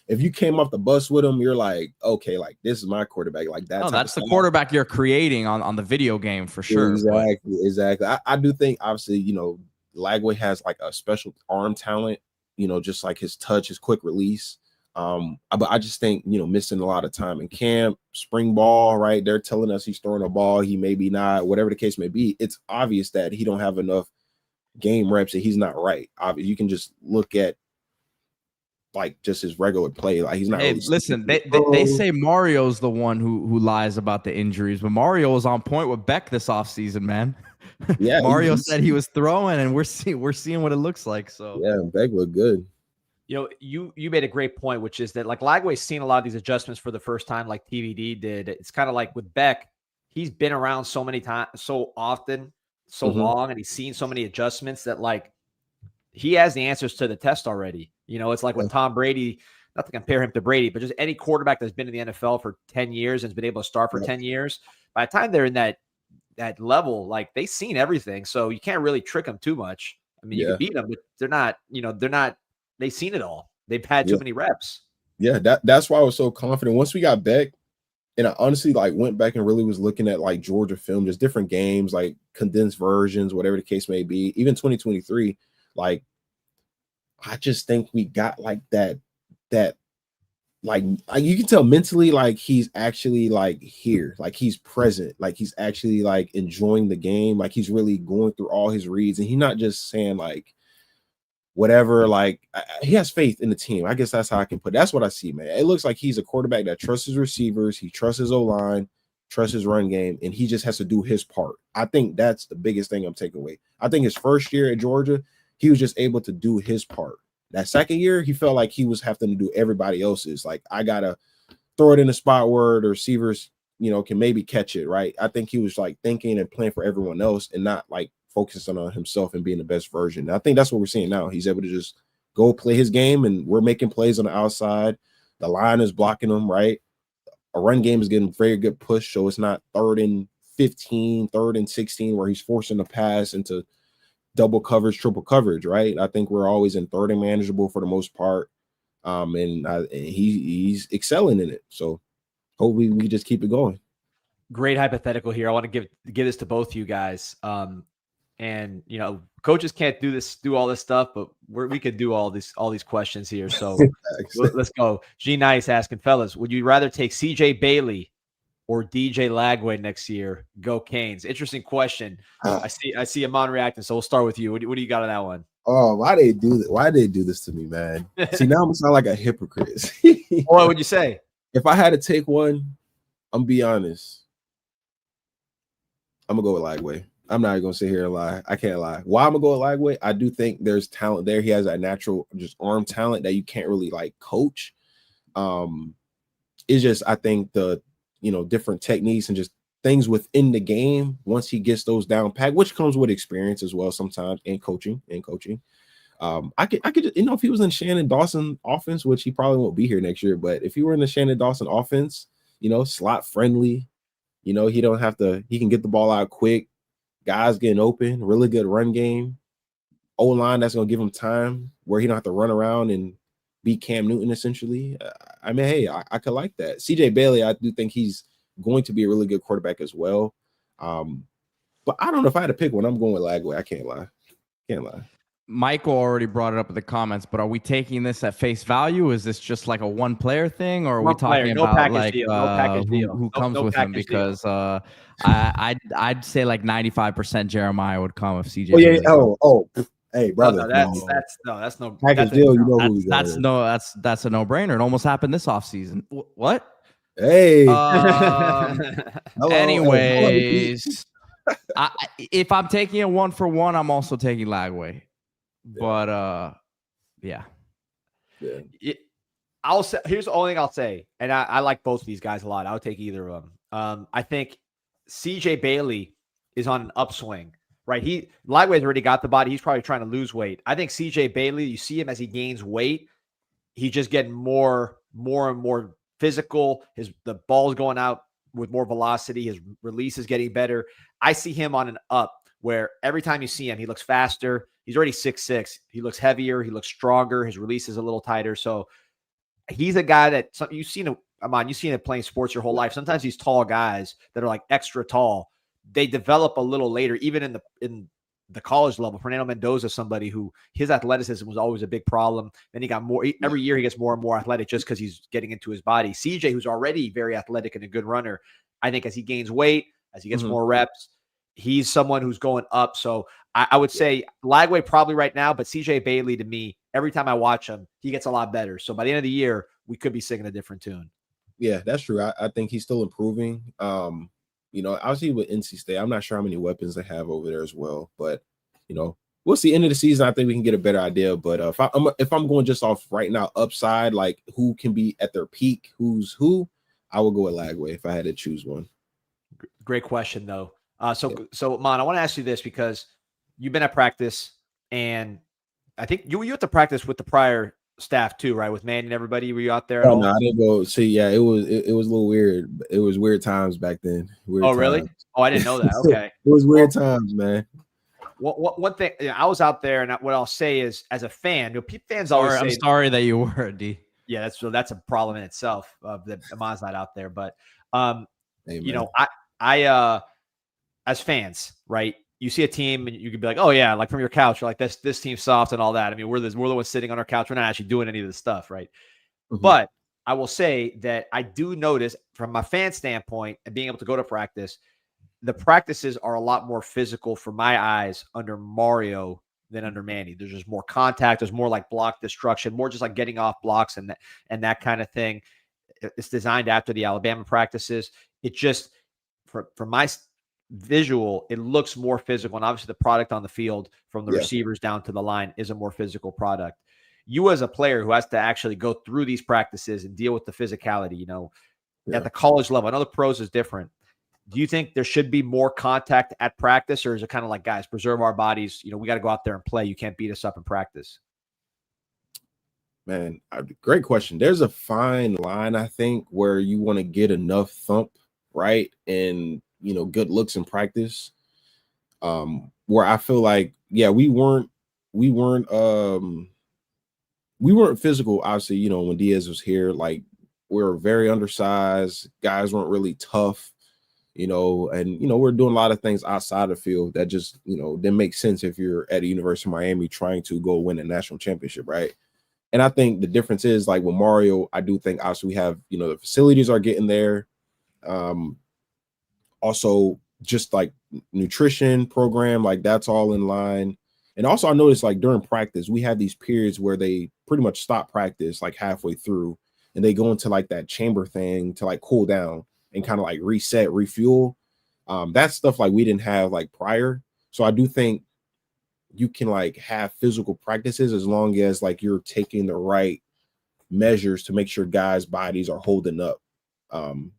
if you came off the bus with them, you're like, okay, like this is my quarterback. Like that.
No, that's the quarterback you're creating on the video game for sure.
Exactly. I do think obviously, Lagway has like a special arm talent, just like his touch, his quick release. But I just think, missing a lot of time in camp, spring ball, right? They're telling us he's throwing a ball, he maybe not, whatever the case may be. It's obvious that he don't have enough game reps, and he's not right. Obviously, you can just look at like just his regular play. Like he's not.
Hey,
really
listen, they say Mario's the one who lies about the injuries, but Mario was on point with Beck this offseason, man.
Yeah,
Mario said he was throwing, and we're seeing what it looks like. So
yeah, Beck looked good.
You made a great point, which is that like Lagway's seen a lot of these adjustments for the first time, like TVD did. It's kind of like with Beck, he's been around so many times, so often, so long, and he's seen so many adjustments that like he has the answers to the test already. It's like when Tom Brady, not to compare him to Brady, but just any quarterback that's been in the NFL for 10 years and has been able to start for 10 years, by the time they're in that level, like they've seen everything. So you can't really trick them too much. I mean, you can beat them, but they're not, they've seen it all. They've had too many reps.
Yeah, that's why I was so confident. Once we got Beck, and I honestly like went back and really was looking at like Georgia film, just different games, like condensed versions, whatever the case may be. Even 2023, like I just think we got like that like you can tell mentally like he's actually like here, like he's present, like he's actually like enjoying the game, like he's really going through all his reads, and he's not just saying like whatever. Like he has faith in the team. I guess that's how I can put it. That's what I see, man. It looks like he's a quarterback that trusts his receivers, he trusts his O-line, trusts his run game, and he just has to do his part. I think that's the biggest thing I'm taking away. I think his first year at Georgia, he was just able to do his part. That second year, he felt like he was having to do everybody else's. Like, I gotta throw it in a spot where the receivers, can maybe catch it, right? I think he was like thinking and playing for everyone else and not like focusing on himself and being the best version. And I think that's what we're seeing now. He's able to just go play his game, and we're making plays on the outside. The line is blocking him, right? A run game is getting very good push, so it's not 3rd and 15, 3rd and 16 where he's forcing the pass into double coverage, triple coverage, right? I think we're always in 3rd and manageable for the most part. And he's excelling in it. So hopefully we just keep it going.
Great hypothetical here. I want to give this to both you guys. And coaches can't do all this stuff, but we could do all these questions here. So let's go. G Nice asking, fellas, would you rather take CJ Bailey or DJ Lagway next year? Go Canes. Interesting question. I see Ahmmon reacting, so we'll start with you. What do you got on that one?
Oh, why they do that? Why they do this to me, man? See, now I'm gonna sound like a hypocrite.
What would you say?
If I had to take one, I'm gonna be honest. I'm gonna go with Lagway. I'm not gonna sit here and lie. I can't lie. Why I'm gonna go with Lagway? I do think there's talent there. He has that natural just arm talent that you can't really like coach. It's just I think the different techniques and just things within the game. Once he gets those down pat, which comes with experience as well sometimes, and coaching. I could if he was in Shannon Dawson offense, which he probably won't be here next year, but if he were in the Shannon Dawson offense, slot friendly, he don't have to. He can get the ball out quick. Guys getting open, really good run game. O-line that's going to give him time where he don't have to run around and beat Cam Newton, essentially. I mean, hey, I could like that. CJ Bailey, I do think he's going to be a really good quarterback as well. But I don't know if I had to pick one. I'm going with Lagway. I can't lie.
Michael already brought it up in the comments, but are we taking this at face value? Is this just like a one-player thing, or are we talking about like who comes with him? Because I'd say like 95% Jeremiah would come if CJ.
Oh yeah. Hey, brother.
That's no
package deal.
That's a no-brainer. It almost happened this offseason. What?
Hey.
Anyways, if I'm taking a 1-for-1, I'm also taking Lagway. But yeah.
I'll say here's the only thing I'll say, and I like both of these guys a lot. I would take either of them. I think CJ Bailey is on an upswing, right? Lagway's already got the body. He's probably trying to lose weight. I think CJ Bailey, you see him as he gains weight, he's just getting more and more physical. The ball's going out with more velocity. His release is getting better. I see him on an up where every time you see him, he looks faster. He's already 6'6". He looks heavier. He looks stronger. His release is a little tighter. So he's a guy that you've seen him. You've seen him playing sports your whole life. Sometimes these tall guys that are like extra tall, they develop a little later, even in the college level. Fernando Mendoza, somebody who his athleticism was always a big problem. Then he got more every year. He gets more and more athletic just because he's getting into his body. CJ, who's already very athletic and a good runner, I think as he gains weight, as he gets more reps, he's someone who's going up. So I would say Lagway probably right now, but CJ Bailey, to me, every time I watch him, he gets a lot better. So by the end of the year, we could be singing a different tune.
Yeah, that's true. I think he's still improving. Obviously with NC State, I'm not sure how many weapons they have over there as well, but we'll see. End of the season, I think we can get a better idea. But if I'm going just off right now, upside, like who can be at their peak, who's who, I would go with Lagway if I had to choose one.
Great question, though. So Mon, I want to ask you this because you've been at practice, and I think you were at the practice with the prior staff too, right? With Manny and everybody. Were you out there?
No, I didn't go. See, yeah, it was a little weird. It was weird times back then.
Really?
Times.
Oh, I didn't know that. Okay.
It was weird times, man.
One thing, I was out there, and what I'll say is, as a fan, fans always say,
I'm sorry that you were, D.
Yeah, that's a problem in itself. That Amon's not out there, but
hey,
I as fans, right? You see a team, and you can be like, oh yeah, like from your couch, you're like this team's soft and all that. I mean, we're the ones sitting on our couch. We're not actually doing any of this stuff, right? But I will say that I do notice, from my fan standpoint and being able to go to practice, the practices are a lot more physical for my eyes under Mario than under Manny. There's just more contact. There's more like block destruction, more just like getting off blocks and that kind of thing. It's designed after the Alabama practices. It just, from my visual, it looks more physical. And obviously the product on the field from the receivers down to the line is a more physical product. You as a player who has to actually go through these practices and deal with the physicality, at the college level, I know the pros is different. Do you think there should be more contact at practice, or is it kind of like, guys, preserve our bodies? We got to go out there and play. You can't beat us up in practice.
Man, great question. There's a fine line, I think, where you want to get enough thump, right? And, good looks in practice. Where I feel like, yeah, we weren't physical, obviously, when Diaz was here. Like, we were very undersized. Guys weren't really tough. We're doing a lot of things outside the field that just, didn't make sense if you're at the University of Miami trying to go win a national championship, right? And I think the difference is, like with Mario, I do think obviously we have, the facilities are getting there. Also just like nutrition program, like that's all in line. And also I noticed, like during practice, we have these periods where they pretty much stop practice like halfway through, and they go into like that chamber thing to like cool down and kind of like reset, refuel. That's stuff like we didn't have like prior. So I do think you can like have physical practices as long as like you're taking the right measures to make sure guys' bodies are holding up.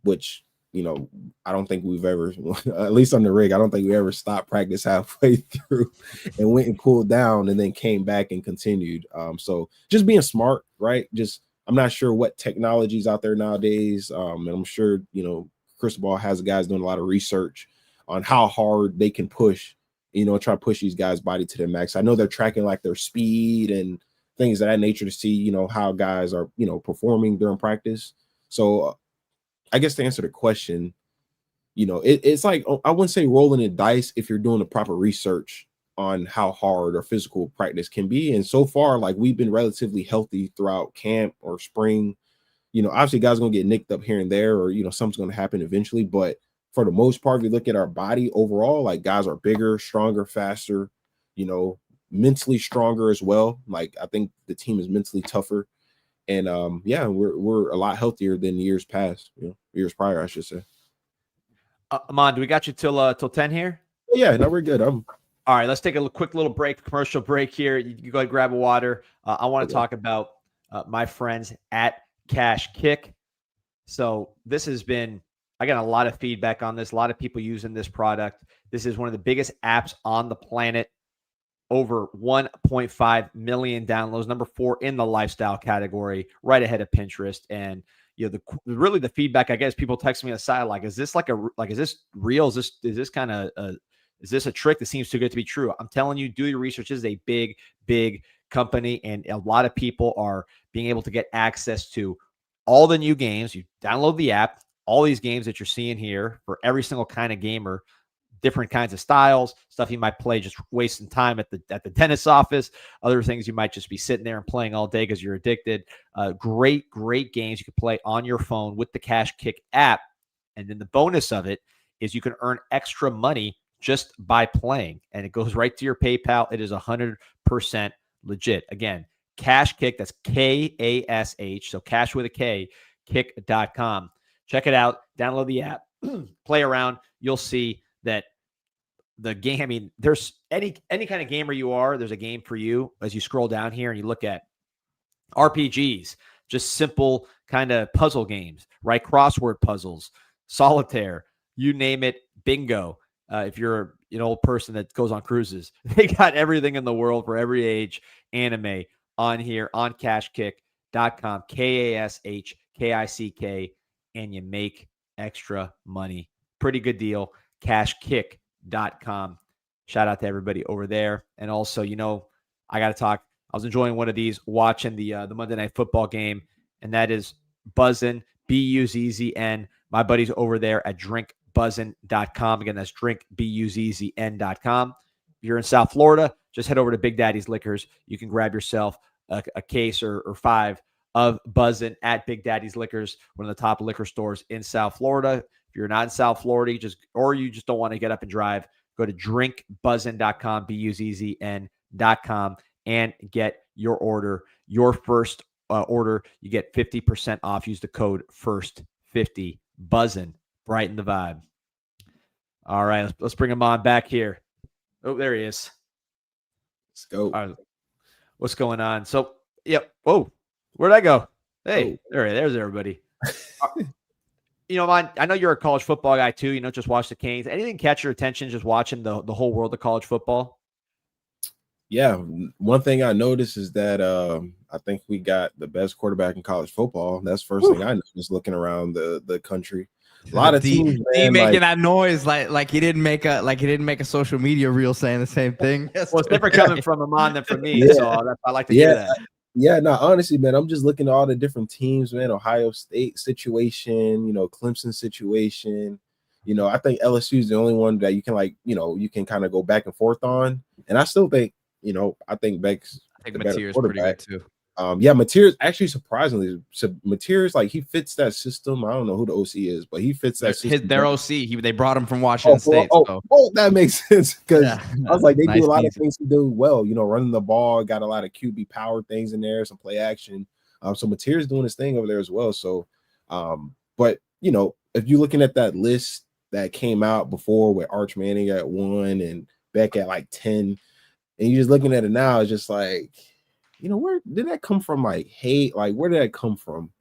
Which, you know, I don't think we've ever, at least on the rig, I don't think we ever stopped practice halfway through and went and cooled down and then came back and continued. So just being smart, right? Just, I'm not sure what technology's out there nowadays. And I'm sure, you know, Cristobal has guys doing a lot of research on how hard they can push, you know, try to push these guys' body to their max. I know they're tracking like their speed and things of that nature to see, you know, how guys are, you know, performing during practice. So I guess to answer the question, you know, it's like, I wouldn't say rolling the dice if you're doing the proper research on how hard or physical practice can be. And so far, like we've been relatively healthy throughout camp or spring. You know, obviously guys are going to get nicked up here and there, or, you know, something's going to happen eventually. But for the most part, if you look at our body overall, like guys are bigger, stronger, faster, you know, mentally stronger as well. Like I think the team is mentally tougher. And yeah, we're a lot healthier than years past, you know, years prior, I should say.
Ahmmon, do we got you till 10 here?
Yeah, no, we're good.
All right, let's take a quick little break, commercial break here. You go ahead and grab a water. I want to talk about my friends at Cash Kick. So this has been, I got a lot of feedback on this, a lot of people using this product. This is one of the biggest apps on the planet. Over 1.5 million downloads, number 4 in the lifestyle category, right ahead of Pinterest. And you know, really the feedback I guess people text me on the side like, is this is this real? Is this kind of is this a trick that seems too good to be true? I'm telling you, do your research. This is a big company, and a lot of people are being able to get access to all the new games. You download the app, all these games that you're seeing here for every single kind of gamer. Different kinds of styles, stuff you might play just wasting time at the dentist's office, other things you might just be sitting there and playing all day because you're addicted. Great games you can play on your phone with the Cash Kick app. And then the bonus of it is you can earn extra money just by playing. And it goes right to your PayPal. It is 100% legit. Again, Cash Kick, that's K-A-S-H, so cash with a K, kick.com. Check it out. Download the app. Play around. You'll see that the game, I mean, there's any kind of gamer you are, there's a game for you as you scroll down here and you look at RPGs, just simple kind of puzzle games, right? Crossword puzzles, solitaire, you name it, bingo. If you're an old person that goes on cruises, they got everything in the world for every age anime on here on cashkick.com, K-A-S-H-K-I-C-K, and you make extra money. Pretty good deal. Cashkick.com. Shout out to everybody over there. And also, you know, I got to talk. I was enjoying one of these watching the Monday Night Football game, and that is Buzzin, B-U-Z-Z-N. My buddies over there at drinkbuzzin.com. Again, that's drinkbuzzn.com. If you're in South Florida, just head over to Big Daddy's Liquors. You can grab yourself a case or 5 of Buzzin at Big Daddy's Liquors, one of the top liquor stores in South Florida. If you're not in South Florida, you just don't want to get up and drive, go to drinkbuzzin.com, B-U-Z-Z-N.com, and get your order. Your first order, you get 50% off. Use the code FIRST50. Buzzin', brighten the vibe. All right, let's bring him on back here. Oh, there he is.
Let's go.
All right, what's going on? So, yep. Whoa, where'd I go? Hey, there's everybody. You know, I know you're a college football guy too. You know, just watch the Canes. Anything catch your attention just watching the whole world of college football?
Yeah, one thing I noticed is that I think we got the best quarterback in college football. That's the first thing I noticed looking around the country. A lot of teams, man,
making that noise like he didn't make a social media reel saying the same thing.
Well, it's different coming from Ahmmon than from me, so I like to hear that.
Yeah, no, honestly, man, I'm just looking at all the different teams, man. Ohio State situation, you know, Clemson situation. You know, I think LSU is the only one that you can you can kind of go back and forth on. And I still think, you know, I think Beck's
Mateer's pretty good too.
Yeah, Mateer's actually surprisingly, Mateer's like he fits that system. I don't know who the OC is, but he fits that system.
Their OC, they brought him from Washington State.
That makes sense because I was like, they do a lot of things to do well. You know, running the ball, got a lot of QB power things in there, some play action. So Mateer's doing his thing over there as well. So, but you know, if you're looking at that list, that came out before with Arch Manning at 1 and Beck at like 10. And you're just looking at it now, it's just like, where did that come from? Like hate, like where did that come from?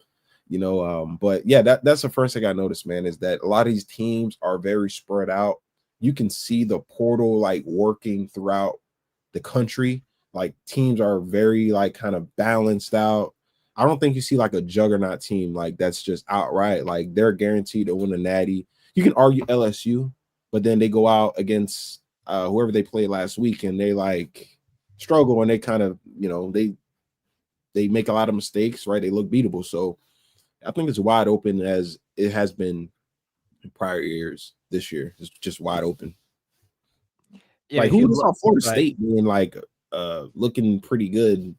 But yeah, that's the first thing I noticed, man, is that a lot of these teams are very spread out. You can see the portal like working throughout the country. Like teams are very like kind of balanced out. I don't think you see like a juggernaut team like that's just outright like they're guaranteed to win a natty. You can argue LSU, but then they go out against whoever they played last week and they like struggle and they kind of, they make a lot of mistakes, right? They look beatable. So I think it's wide open as it has been in prior years. This year it's just wide open.
Yeah,
like who saw Florida State being like looking pretty good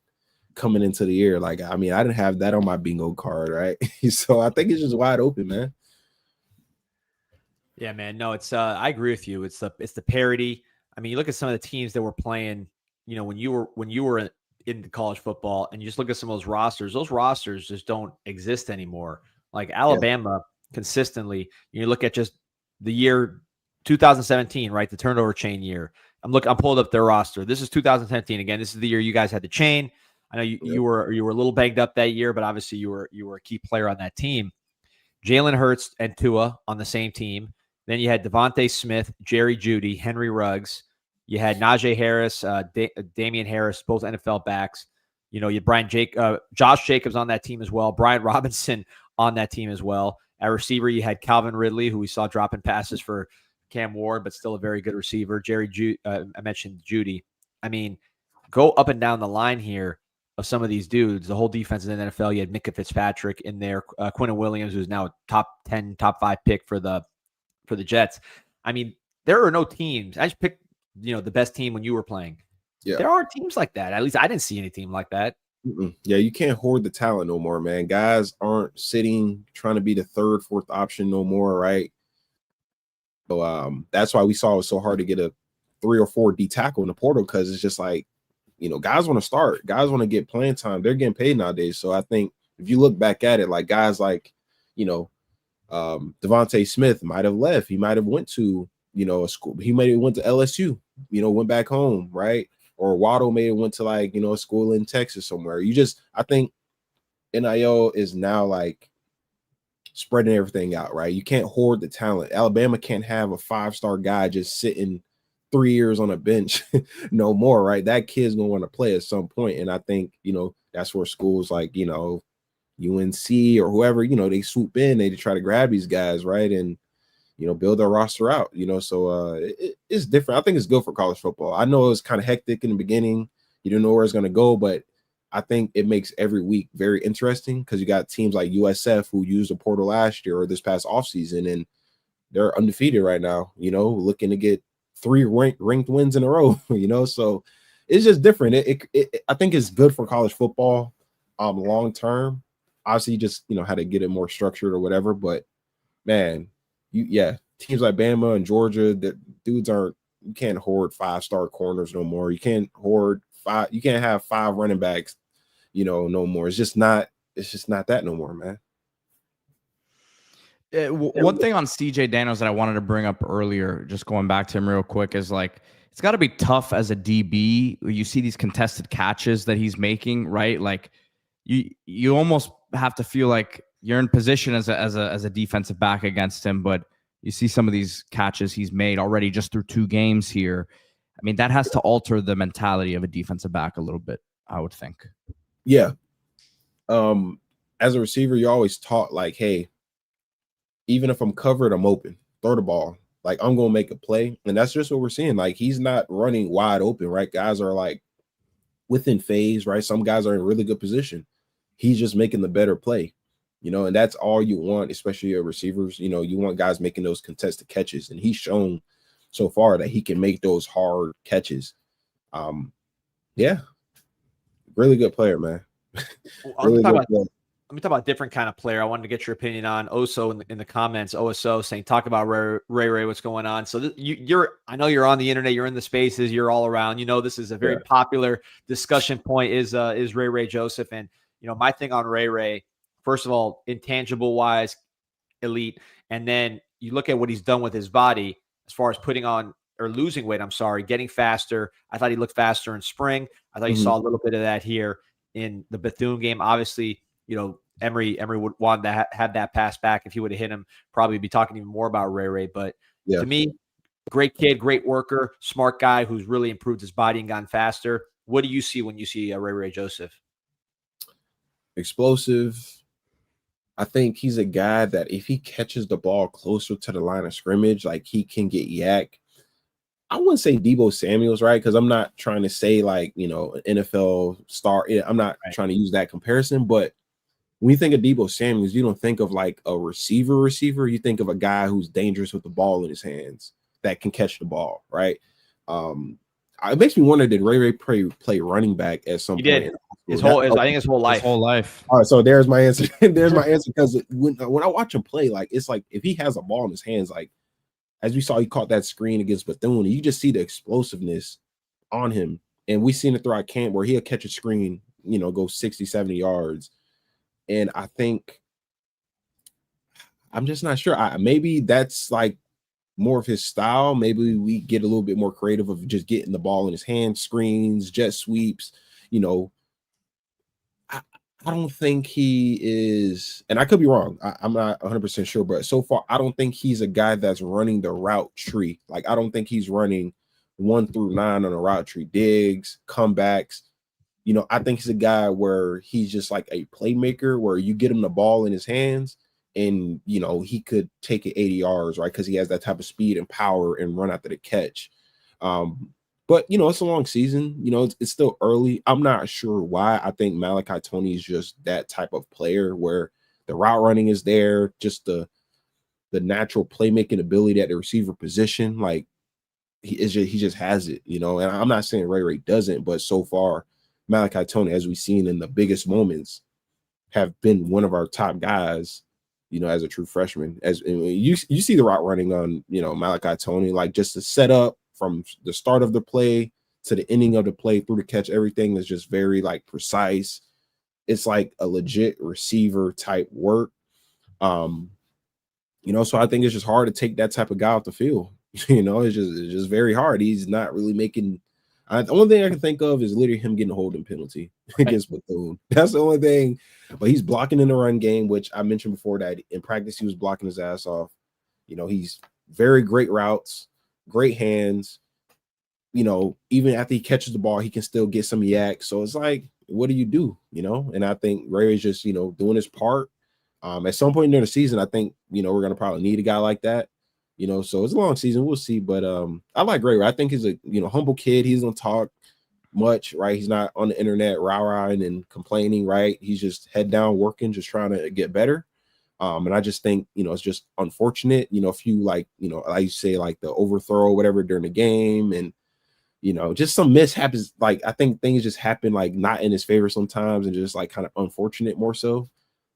coming into the year? Like, I mean, I didn't have that on my bingo card, right? So I think it's just wide open, man.
Yeah, man. No, it's I agree with you. It's the parity. I mean, you look at some of the teams that were playing, when you were in college football, and you just look at some of those rosters just don't exist anymore. Like Alabama consistently, you look at just the year 2017, right? The turnover chain year. I'm pulled up their roster. This is 2017. Again, this is the year you guys had the chain. I know you were a little banged up that year, but obviously you were a key player on that team. Jalen Hurts and Tua on the same team. Then you had Devontae Smith, Jerry Jeudy, Henry Ruggs. You had Najee Harris, Damian Harris, both NFL backs. You had Josh Jacobs on that team as well. Brian Robinson on that team as well. At receiver, you had Calvin Ridley, who we saw dropping passes for Cam Ward, but still a very good receiver. I mentioned Jeudy. I mean, go up and down the line here of some of these dudes. The whole defense in the NFL, you had Minka Fitzpatrick in there, Quentin Williams, who's now a top 10, top 5 pick for the Jets. I mean, there are no teams. I just picked, the best team when you were playing. Yeah. There are teams like that. At least I didn't see any team like that.
Yeah, you can't hoard the talent no more, man. Guys aren't sitting trying to be the third, fourth option no more, right? So that's why we saw it was so hard to get a 3 or 4 D tackle in the portal, because it's just like, guys want to start. Guys want to get playing time. They're getting paid nowadays. So I think if you look back at it, like guys like, Devontae Smith might have left. He might have went to, a school. He might have went to LSU, went back home, right? Or Waddle may have went to like, a school in Texas somewhere. I think NIL is now like spreading everything out, right? You can't hoard the talent. Alabama can't have a 5-star guy just sitting 3 years on a bench no more, right? That kid's gonna want to play at some point. And I think, that's where schools like, UNC or whoever, they swoop in, they try to grab these guys, right? And, build their roster out, so it's different. I think it's good for college football. I know it was kind of hectic in the beginning. You didn't know where it's going to go, but I think it makes every week very interesting, because you got teams like USF who used the portal last year or this past offseason, and they're undefeated right now, looking to get 3 ranked wins in a row, so it's just different. I think it's good for college football long term. Obviously, you just how to get it more structured or whatever, but man, teams like Bama and Georgia, that dudes you can't hoard 5-star corners no more. You can't have 5 running backs, no more. It's just not that no more, man.
One thing on CJ Daniels that I wanted to bring up earlier, just going back to him real quick, is like, it's got to be tough as a DB. You see these contested catches that he's making, right? Like you almost have to feel like you're in position as a defensive back against him, but you see some of these catches he's made already just through 2 games here. I mean, that has to alter the mentality of a defensive back a little bit, I would think.
Yeah. As a receiver, you're always taught like, hey, even if I'm covered, I'm open. Throw the ball. Like, I'm going to make a play. And that's just what we're seeing. Like, he's not running wide open, right? Guys are like within phase, right? Some guys are in really good position. He's just making the better play. And that's all you want, especially your receivers. You want guys making those contested catches, and he's shown so far that he can make those hard catches. Yeah, really good player, man.
Really good player. Let me talk about a different kind of player. I wanted to get your opinion on Oso in the comments. OSO saying, talk about Ray, what's going on. So I know you're on the internet, you're in the spaces, you're all around. This is a very popular discussion point is Ray Joseph. And my thing on Ray, first of all, intangible wise, elite. And then, you look at what he's done with his body as far as putting on or losing weight. I'm sorry, getting faster. I thought he looked faster in spring. I thought you saw a little bit of that here in the Bethune game. Obviously, Emery would want to have that pass back. If he would have hit him, probably be talking even more about Ray. But to me, great kid, great worker, smart guy who's really improved his body and gotten faster. What do you see when you see Ray Joseph?
Explosive. I think he's a guy that if he catches the ball closer to the line of scrimmage, like he can get yak. I wouldn't say Deebo Samuels, right? Because I'm not trying to say like, an NFL star. I'm not trying to use that comparison. But when you think of Deebo Samuels, you don't think of like a receiver. You think of a guy who's dangerous with the ball in his hands that can catch the ball, right? It makes me wonder, did Ray play running back at some point?
He did. I think his whole life.
All right, so there's my answer. There's my answer, because when I watch him play, like it's like if he has a ball in his hands, like as we saw, he caught that screen against Bethune, and you just see the explosiveness on him. And we've seen it throughout camp where he'll catch a screen, go 60, 70 yards. And I think I'm just not sure. Maybe that's like more of his style. Maybe we get a little bit more creative of just getting the ball in his hands, screens, jet sweeps, I don't think he is, and I could be wrong. I'm not 100% sure, but so far, I don't think he's a guy that's running the route tree. Like, I don't think he's running 1 through 9 on a route tree, digs, comebacks. I think he's a guy where he's just like a playmaker, where you get him the ball in his hands and, he could take it 80 yards, right? Because he has that type of speed and power and run after the catch. But, it's a long season. It's still early. I'm not sure why. I think Malachi Tony is just that type of player where the route running is there, just the natural playmaking ability at the receiver position. Like, he just has it, And I'm not saying Ray doesn't, but so far, Malachi Tony, as we've seen in the biggest moments, have been one of our top guys, as a true freshman. As you see the route running on, Malachi Tony, like just the setup, from the start of the play to the ending of the play through the catch, everything is just very like precise. It's like a legit receiver type work. So I think it's just hard to take that type of guy off the field. It's just very hard. He's not really making. The only thing I can think of is literally him getting a holding penalty against Bethune. That's the only thing. But he's blocking in the run game, which I mentioned before that in practice he was blocking his ass off. He's very great routes, great hands. Even after he catches the ball, he can still get some yak. So it's like, what do you do? And I think Ray is just, doing his part. At some point during the season, I think, we're going to probably need a guy like that. So it's a long season. We'll see. But I like Ray. I think he's a, humble kid. He doesn't talk much, right? He's not on the internet rah-rahing and complaining, right? He's just head down working, just trying to get better. And I just think, it's just unfortunate, if you like, I used to say like the overthrow or whatever during the game, and, just some mishaps. Like, I think things just happen like not in his favor sometimes, and just like kind of unfortunate more so.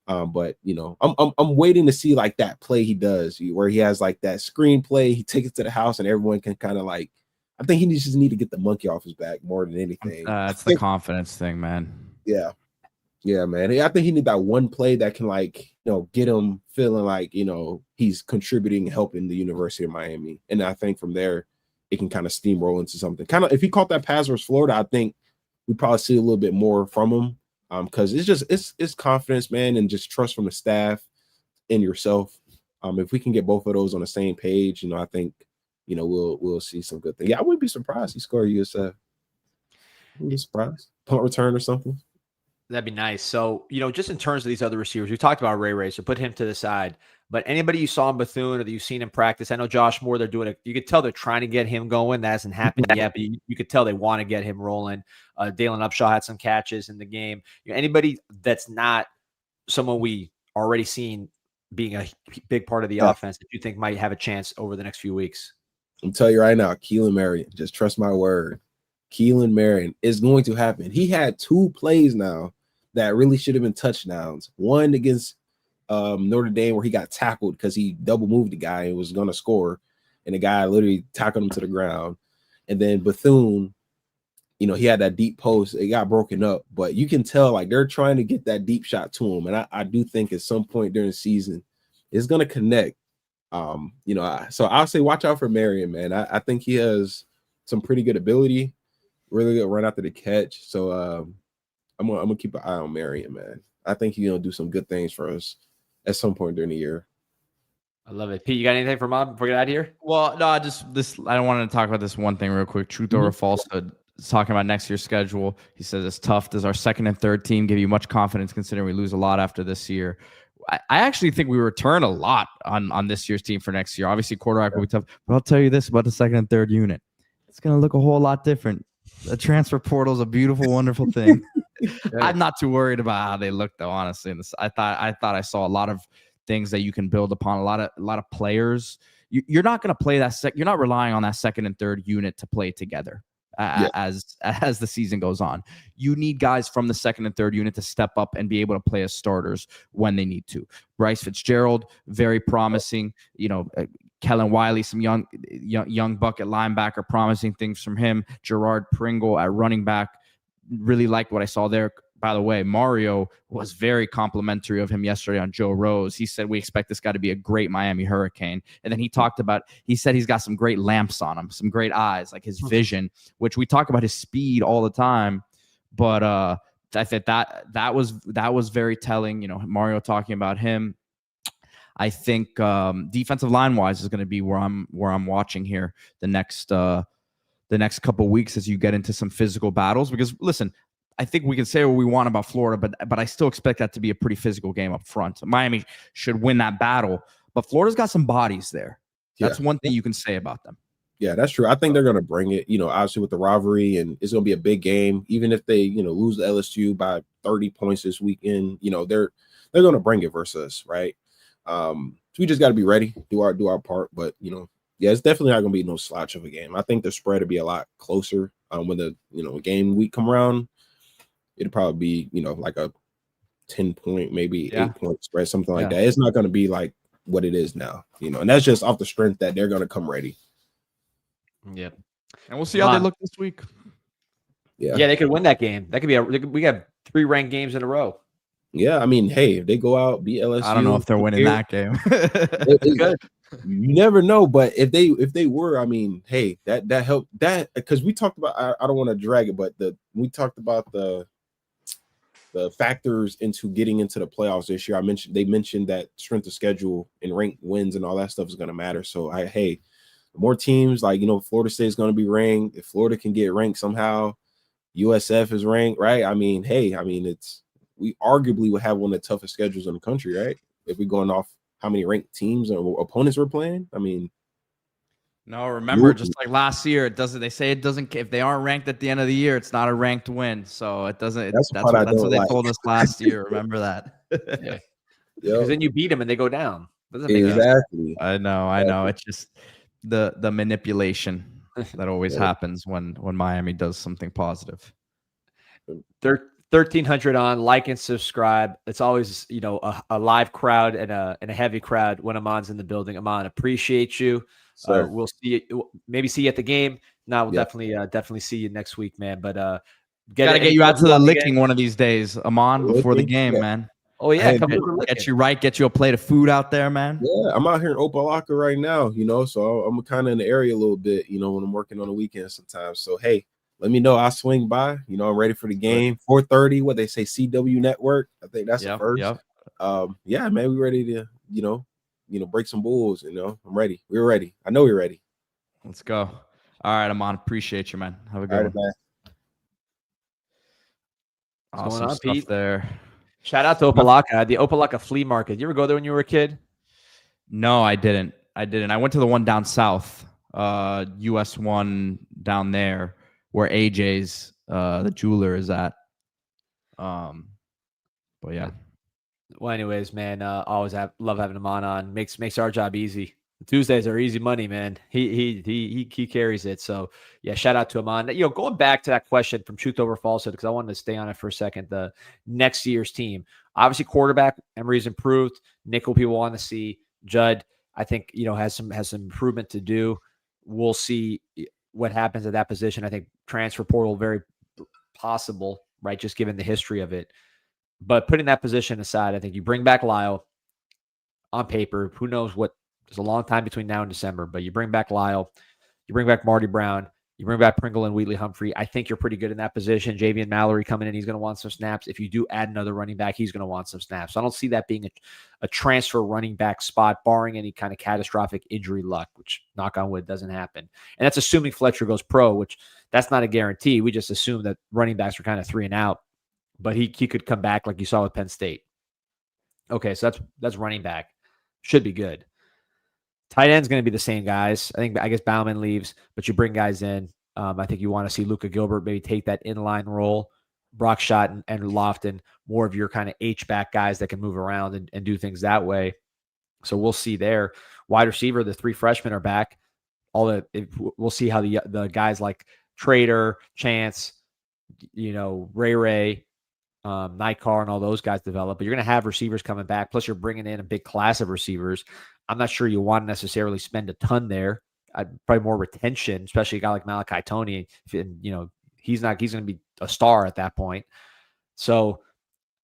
But I'm waiting to see like that play he does where he has like that screenplay, he takes it to the house and everyone can kind of like, I think he just need to get the monkey off his back more than anything.
That's the confidence thing, man.
Yeah. Yeah, man. I think he need that one play that can like, get him feeling like, he's contributing and helping the University of Miami. And I think from there, it can kind of steamroll into something. Kind of, if he caught that pass versus Florida, I think we probably see a little bit more from him. Because it's confidence, man, and just trust from the staff and yourself. If we can get both of those on the same page, I think, we'll see some good things. Yeah, I wouldn't be surprised he scored USF. Wouldn't be surprised. Punt return or something.
That'd be nice. So, just in terms of these other receivers, we talked about Ray, so put him to the side. But anybody you saw in Bethune or that you've seen in practice, I know Josh Moore, they're doing it. You could tell they're trying to get him going. That hasn't happened yet, but you could tell they want to get him rolling. Dalen Upshaw had some catches in the game. Anybody that's not someone we already seen being a big part of the offense that you think might have a chance over the next few weeks?
I'm telling you right now, Keelan Marion, just trust my word. Keelan Marion is going to happen. He had 2 plays now that really should have been touchdowns. One against Notre Dame where he got tackled because he double moved the guy and was going to score, and the guy literally tackled him to the ground. And then Bethune, he had that deep post. It got broken up, but you can tell like they're trying to get that deep shot to him. And I do think at some point during the season, it's going to connect. So I'll say watch out for Marion, man. I think he has some pretty good ability, really good run after the catch. So I'm gonna keep an eye on Marion, man. I think he's gonna do some good things for us at some point during the year.
I love it. Pete, you got anything for Mom before we get out of here?
Well, no, I don't want to talk about this one thing real quick. Truth or falsehood. It's talking about next year's schedule. He says it's tough. Does our second and third team give you much confidence considering we lose a lot after this year? I actually think we return a lot on this year's team for next year. Obviously, quarterback will be tough, but I'll tell you this about the second and third unit. It's going to look a whole lot different. The transfer portal is a beautiful, wonderful thing. I'm not too worried about how they look, though, honestly. I thought I saw a lot of things that you can build upon, a lot of players. You're not going to play that you're not relying on that second and third unit to play together as the season goes on. You need guys from the second and third unit to step up and be able to play as starters when they need to. Bryce Fitzgerald, very promising. Kellen Wiley, some young bucket linebacker, promising things from him. Gerard Pringle at running back, really liked what I saw there. By the way, Mario was very complimentary of him yesterday on Joe Rose. He said, we expect this guy to be a great Miami Hurricane. And then he said he's got some great lamps on him, some great eyes, like his vision, which we talk about his speed all the time. But I think that was very telling. Mario talking about him. I think defensive line wise is going to be where I'm watching here the next couple weeks as you get into some physical battles. Because listen, I think we can say what we want about Florida, but I still expect that to be a pretty physical game up front. Miami should win that battle, but Florida's got some bodies there. That's one thing you can say about them.
Yeah, that's true. I think they're going to bring it, obviously with the rivalry, and it's going to be a big game. Even if they, lose to LSU by 30 points this weekend, they're going to bring it versus us, right? So we just got to be ready, do our part. But, it's definitely not going to be no slouch of a game. I think the spread will be a lot closer when the, game week come around. It'll probably be, like a 10-point, maybe 8-point spread, something like that. It's not going to be like what it is now, and that's just off the strength that they're going to come ready.
Yeah.
And we'll see how they look this week.
Yeah, they could win that game. That could be we got 3 ranked games in a row.
Yeah, I mean, hey, if they go out, beat LSU.
I don't know if they're winning that game.
You never know, but if they were, I mean, hey, that helped that because we talked about. I don't want to drag it, but we talked about the factors into getting into the playoffs this year. They mentioned that strength of schedule and ranked wins and all that stuff is going to matter. So more teams like Florida State is going to be ranked. If Florida can get ranked somehow, USF is ranked, right? I mean, we arguably would have one of the toughest schedules in the country, right? If we're going off how many ranked teams or opponents we're playing. I mean,
no, remember, just like last year, they say it doesn't, if they aren't ranked at the end of the year, it's not a ranked win. So it doesn't, that's what they told us last year. Remember that.
Yeah. Because then you beat them and they go down.
Exactly.
I know. It's just the manipulation that always happens when Miami does something positive.
1,300 on, like and subscribe. It's always, a live crowd and a heavy crowd when Ahmmon's in the building. Ahmmon, appreciate you. We'll see you, maybe see you at the game. No, we'll definitely see you next week, man. But
gotta get you out to the licking one of these days, Ahmmon, before the game, man.
Oh yeah,
come get you right, get you a plate of food out there, man.
Yeah, I'm out here in Opelika right now, so I'm kind of in the area a little bit, when I'm working on the weekends sometimes. So hey, let me know. I'll swing by. I'm ready for the game. 4:30. What they say, CW Network. I think that's the first. Yeah, man, we ready to break some bulls. I'm ready. We're ready. I know we're ready.
Let's go. All right, Ahmmon. Appreciate you, man. Have a good one.
Man.
Awesome stuff Pete? There.
Shout out to Opelika, the Opelika flea market. You ever go there when you were a kid?
No, I didn't. I went to the one down south, US one down there where AJ's, the jeweler, is at. But yeah.
Well, anyways, man, always love having Ahmmon on. Makes our job easy. Tuesdays are easy money, man. He carries it. So yeah, shout out to Ahmmon. Going back to that question from Truth Over Falsehood, because I wanted to stay on it for a second. The next year's team, obviously quarterback, Emory's improved. Nickel people want to see. Judd, I think has some improvement to do. We'll see what happens at that position. I think transfer portal very possible, right? Just given the history of it. But putting that position aside, I think you bring back Lyle on paper. Who knows what There's a long time between now and December, but you bring back Lyle, you bring back Marty Brown, you bring back Pringle and Wheatley Humphrey. I think you're pretty good in that position. Javian Mallory coming in, he's going to want some snaps. If you do add another running back, he's going to want some snaps. So I don't see that being a transfer running back spot, barring any kind of catastrophic injury luck, which, knock on wood, doesn't happen. And that's assuming Fletcher goes pro, which that's not a guarantee. We just assume that running backs are kind of 3 and out, but he could come back like you saw with Penn State. Okay, so that's running back. Should be good. Tight end's going to be the same guys. I guess Bauman leaves, but you bring guys in. I think you want to see Luka Gilbert maybe take that inline role. Brock Schott and Lofton, more of your kind of H-back guys that can move around and do things that way. So we'll see there. Wide receiver, the 3 freshmen are back. We'll see how the guys like Trader, Chance, Ray, Nightcar, and all those guys develop. But you're going to have receivers coming back. Plus, you're bringing in a big class of receivers. I'm not sure you want to necessarily spend a ton there. Probably more retention, especially a guy like Malachi Tony. He's going to be a star at that point. So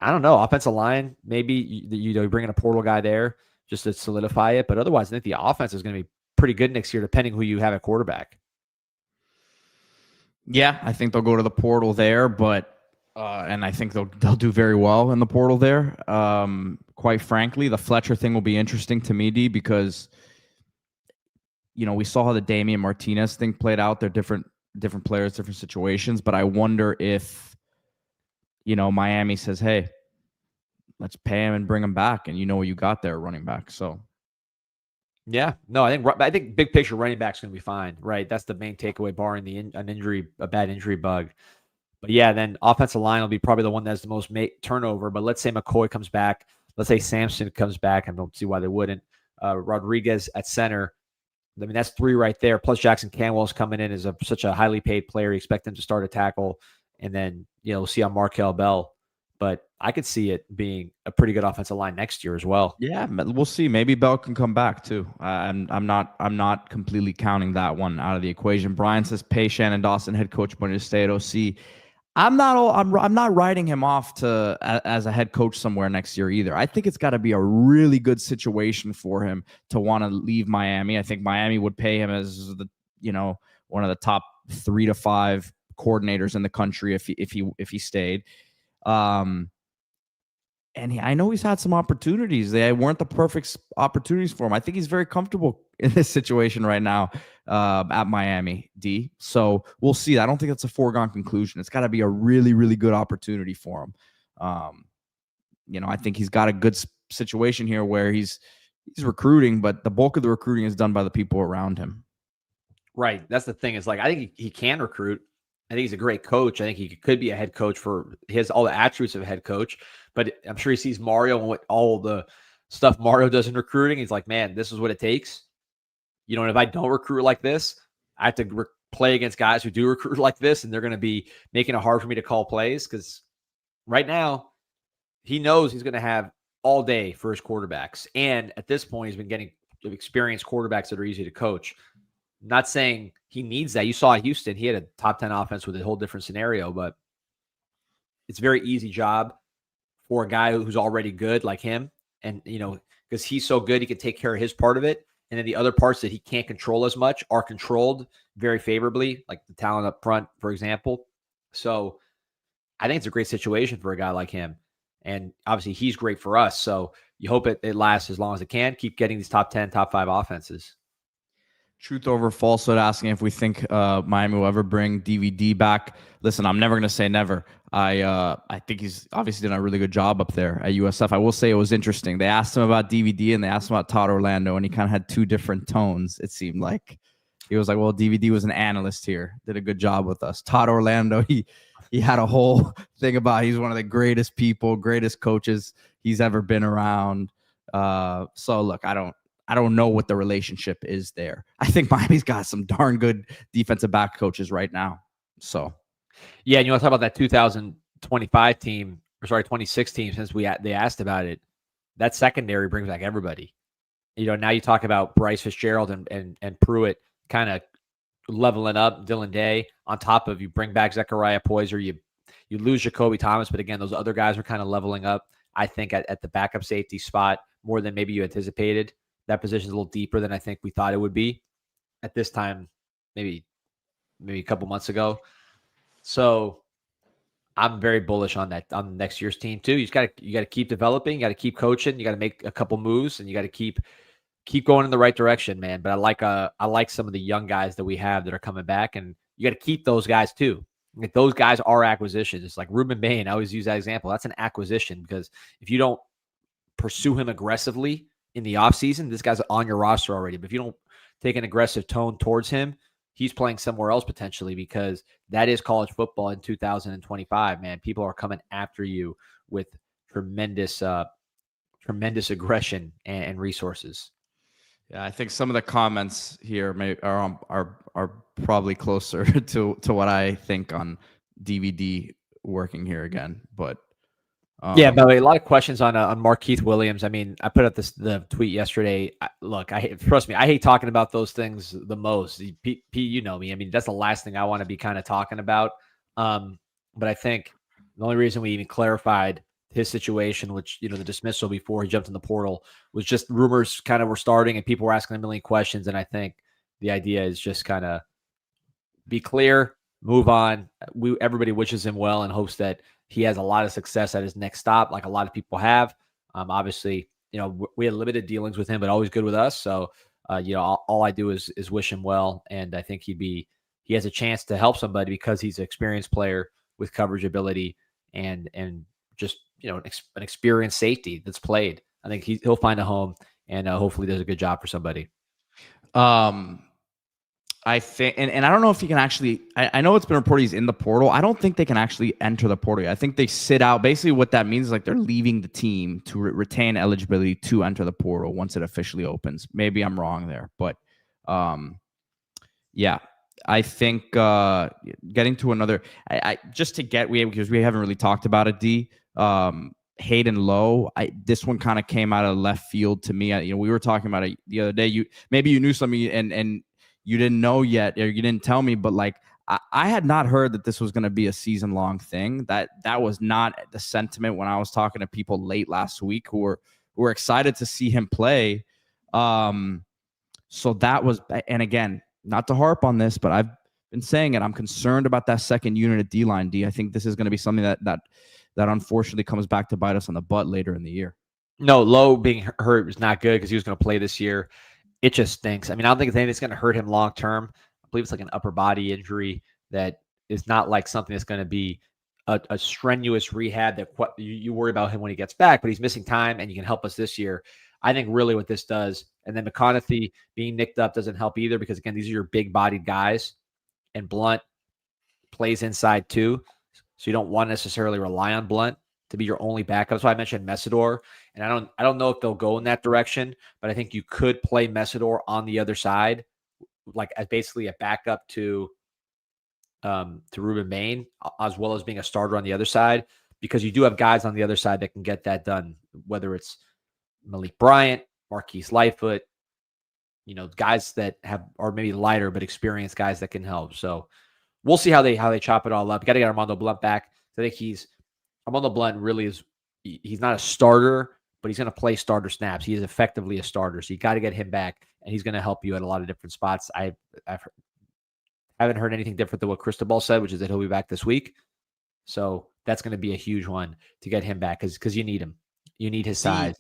I don't know. Offensive line, maybe you bring in a portal guy there just to solidify it. But otherwise, I think the offense is going to be pretty good next year, depending who you have at quarterback.
Yeah, I think they'll go to the portal there, but and I think they'll do very well in the portal there. Quite frankly, the Fletcher thing will be interesting to me, D, because we saw how the Damian Martinez thing played out. They're different players, different situations, but I wonder if Miami says, "Hey, let's pay him and bring him back," and what you got there, running back. So.
Yeah, no, I think big picture running back's going to be fine, right? That's the main takeaway, barring a bad injury bug. But yeah, then offensive line will be probably the one that has the most turnover. But let's say McCoy comes back, let's say Sampson comes back. I don't see why they wouldn't. Rodriguez at center. I mean, that's 3 right there. Plus Jackson Canwell's coming in as such a highly paid player. You expect him to start a tackle, and then we'll see on Markel Bell. But I could see it being a pretty good offensive line next year as well.
Yeah, we'll see. Maybe Bell can come back too. I'm not completely counting that one out of the equation. Brian says pay Shannon Dawson head coach when you stay at OC. I'm not writing him off as a head coach somewhere next year either. I think it's got to be a really good situation for him to want to leave Miami. I think Miami would pay him as one of the top 3 to 5 coordinators in the country if he stayed. And I know he's had some opportunities. They weren't the perfect opportunities for him. I think he's very comfortable in this situation right now at Miami, D. So we'll see. I don't think that's a foregone conclusion. It's got to be a really, really good opportunity for him. I think he's got a good situation here where he's recruiting, but the bulk of the recruiting is done by the people around him.
Right. That's the thing. Is I think he can recruit. I think he's a great coach. I think he could be a head coach he has all the attributes of a head coach, but I'm sure he sees Mario and what all the stuff Mario does in recruiting. He's like, man, this is what it takes. And if I don't recruit like this, I have to play against guys who do recruit like this, and they're going to be making it hard for me to call plays. Because right now he knows he's going to have all day for his quarterbacks. And at this point, he's been getting experienced quarterbacks that are easy to coach. Not saying he needs that. You saw Houston. He had a top 10 offense with a whole different scenario, but it's a very easy job for a guy who's already good like him. And, because he's so good, he can take care of his part of it. And then the other parts that he can't control as much are controlled very favorably, like the talent up front, for example. So I think it's a great situation for a guy like him. And obviously he's great for us. So you hope it lasts as long as it can. Keep getting these top 10, top 5 offenses.
Truth over falsehood asking if we think Miami will ever bring DVD back. Listen, I'm never going to say never. I think he's obviously done a really good job up there at USF. I will say it was interesting. They asked him about DVD and they asked him about Todd Orlando, and he kind of had 2 different tones, it seemed like. He was like, well, DVD was an analyst here. Did a good job with us. Todd Orlando, he had a whole thing about he's one of the greatest people, greatest coaches he's ever been around. So, look, I don't know what the relationship is there. I think Miami's got some darn good defensive back coaches right now. So,
yeah, and you want to talk about that 2025 team, or sorry, 26 team, since they asked about it. That secondary brings back everybody. Now you talk about Bryce Fitzgerald and Pruitt kind of leveling up, Dylan Day, on top of you bring back Zechariah Poyser, you lose Jacoby Thomas, but again, those other guys are kind of leveling up, I think, at the backup safety spot more than maybe you anticipated. That position is a little deeper than I think we thought it would be at this time, maybe a couple months ago. So I'm very bullish on that, on next year's team too. You got to keep developing, you got to keep coaching, you got to make a couple moves, and you got to keep going in the right direction, man. But I like some of the young guys that we have that are coming back, and you got to keep those guys too. Like, those guys are acquisitions. It's like Ruben Bain. I always use that example. That's an acquisition, because if you don't pursue him aggressively in the offseason, this guy's on your roster already. But if you don't take an aggressive tone towards him, he's playing somewhere else potentially, because that is college football in 2025, man. People are coming after you with tremendous aggression and resources.
Yeah, I think some of the comments here are probably closer to what I think on DVD working here again. But
yeah, by the way, a lot of questions on Markeith Williams. I mean, I put up the tweet yesterday. Trust me, I hate talking about those things the most. P, you know me. I mean, that's the last thing I want to be kind of talking about. But I think the only reason we even clarified his situation, which, the dismissal before he jumped in the portal, was just rumors kind of were starting and people were asking a million questions. And I think the idea is just kind of be clear, move on. Everybody wishes him well and hopes that he has a lot of success at his next stop, like a lot of people have. Obviously, we had limited dealings with him, but always good with us. So, all I do is wish him well. And I think he has a chance to help somebody because he's an experienced player with coverage ability and just, an experienced safety that's played. I think he'll find a home and hopefully does a good job for somebody.
I think, and I don't know if he can actually, I know it's been reported he's in the portal. I don't think they can actually enter the portal. I think they sit out. Basically what that means is like they're leaving the team to retain eligibility to enter the portal once it officially opens. Maybe I'm wrong there, but yeah, I think getting to another, because we haven't really talked about it, D, Hayden Lowe. This one kind of came out of left field to me. We were talking about it the other day. Maybe you knew something and you didn't know yet, or you didn't tell me, but like I had not heard that this was going to be a season-long thing. That was not the sentiment when I was talking to people late last week who were excited to see him play. So that was, and again, not to harp on this, but I've been saying it. I'm concerned about that second unit at D-line, D. I think this is going to be something that unfortunately comes back to bite us on the butt later in the year.
No, Lowe being hurt was not good because he was going to play this year. It just stinks. I mean, I don't think it's anything that's going to hurt him long term. I believe it's like an upper body injury that is not like something that's going to be a strenuous rehab that you worry about him when he gets back, but he's missing time and you can help us this year. I think really what this does, and then McConaughey being nicked up doesn't help either because, again, these are your big-bodied guys, and Blunt plays inside too, so you don't want to necessarily rely on Blunt to be your only backup. That's why I mentioned Messidor, and I don't know if they'll go in that direction, but I think you could play Messidor on the other side, like as basically a backup to Ruben Bain, as well as being a starter on the other side, because you do have guys on the other side that can get that done, whether it's Malik Bryant, Marquise Lightfoot, guys that are maybe lighter but experienced guys that can help. So we'll see how they chop it all up. You got to get Armando Blunt back. I think Armando Blunt really is. He's not a starter, but he's going to play starter snaps. He is effectively a starter, so you got to get him back, and he's going to help you at a lot of different spots. I haven't heard anything different than what Cristobal said, which is that he'll be back this week. So that's going to be a huge one to get him back because you need him. You need his size.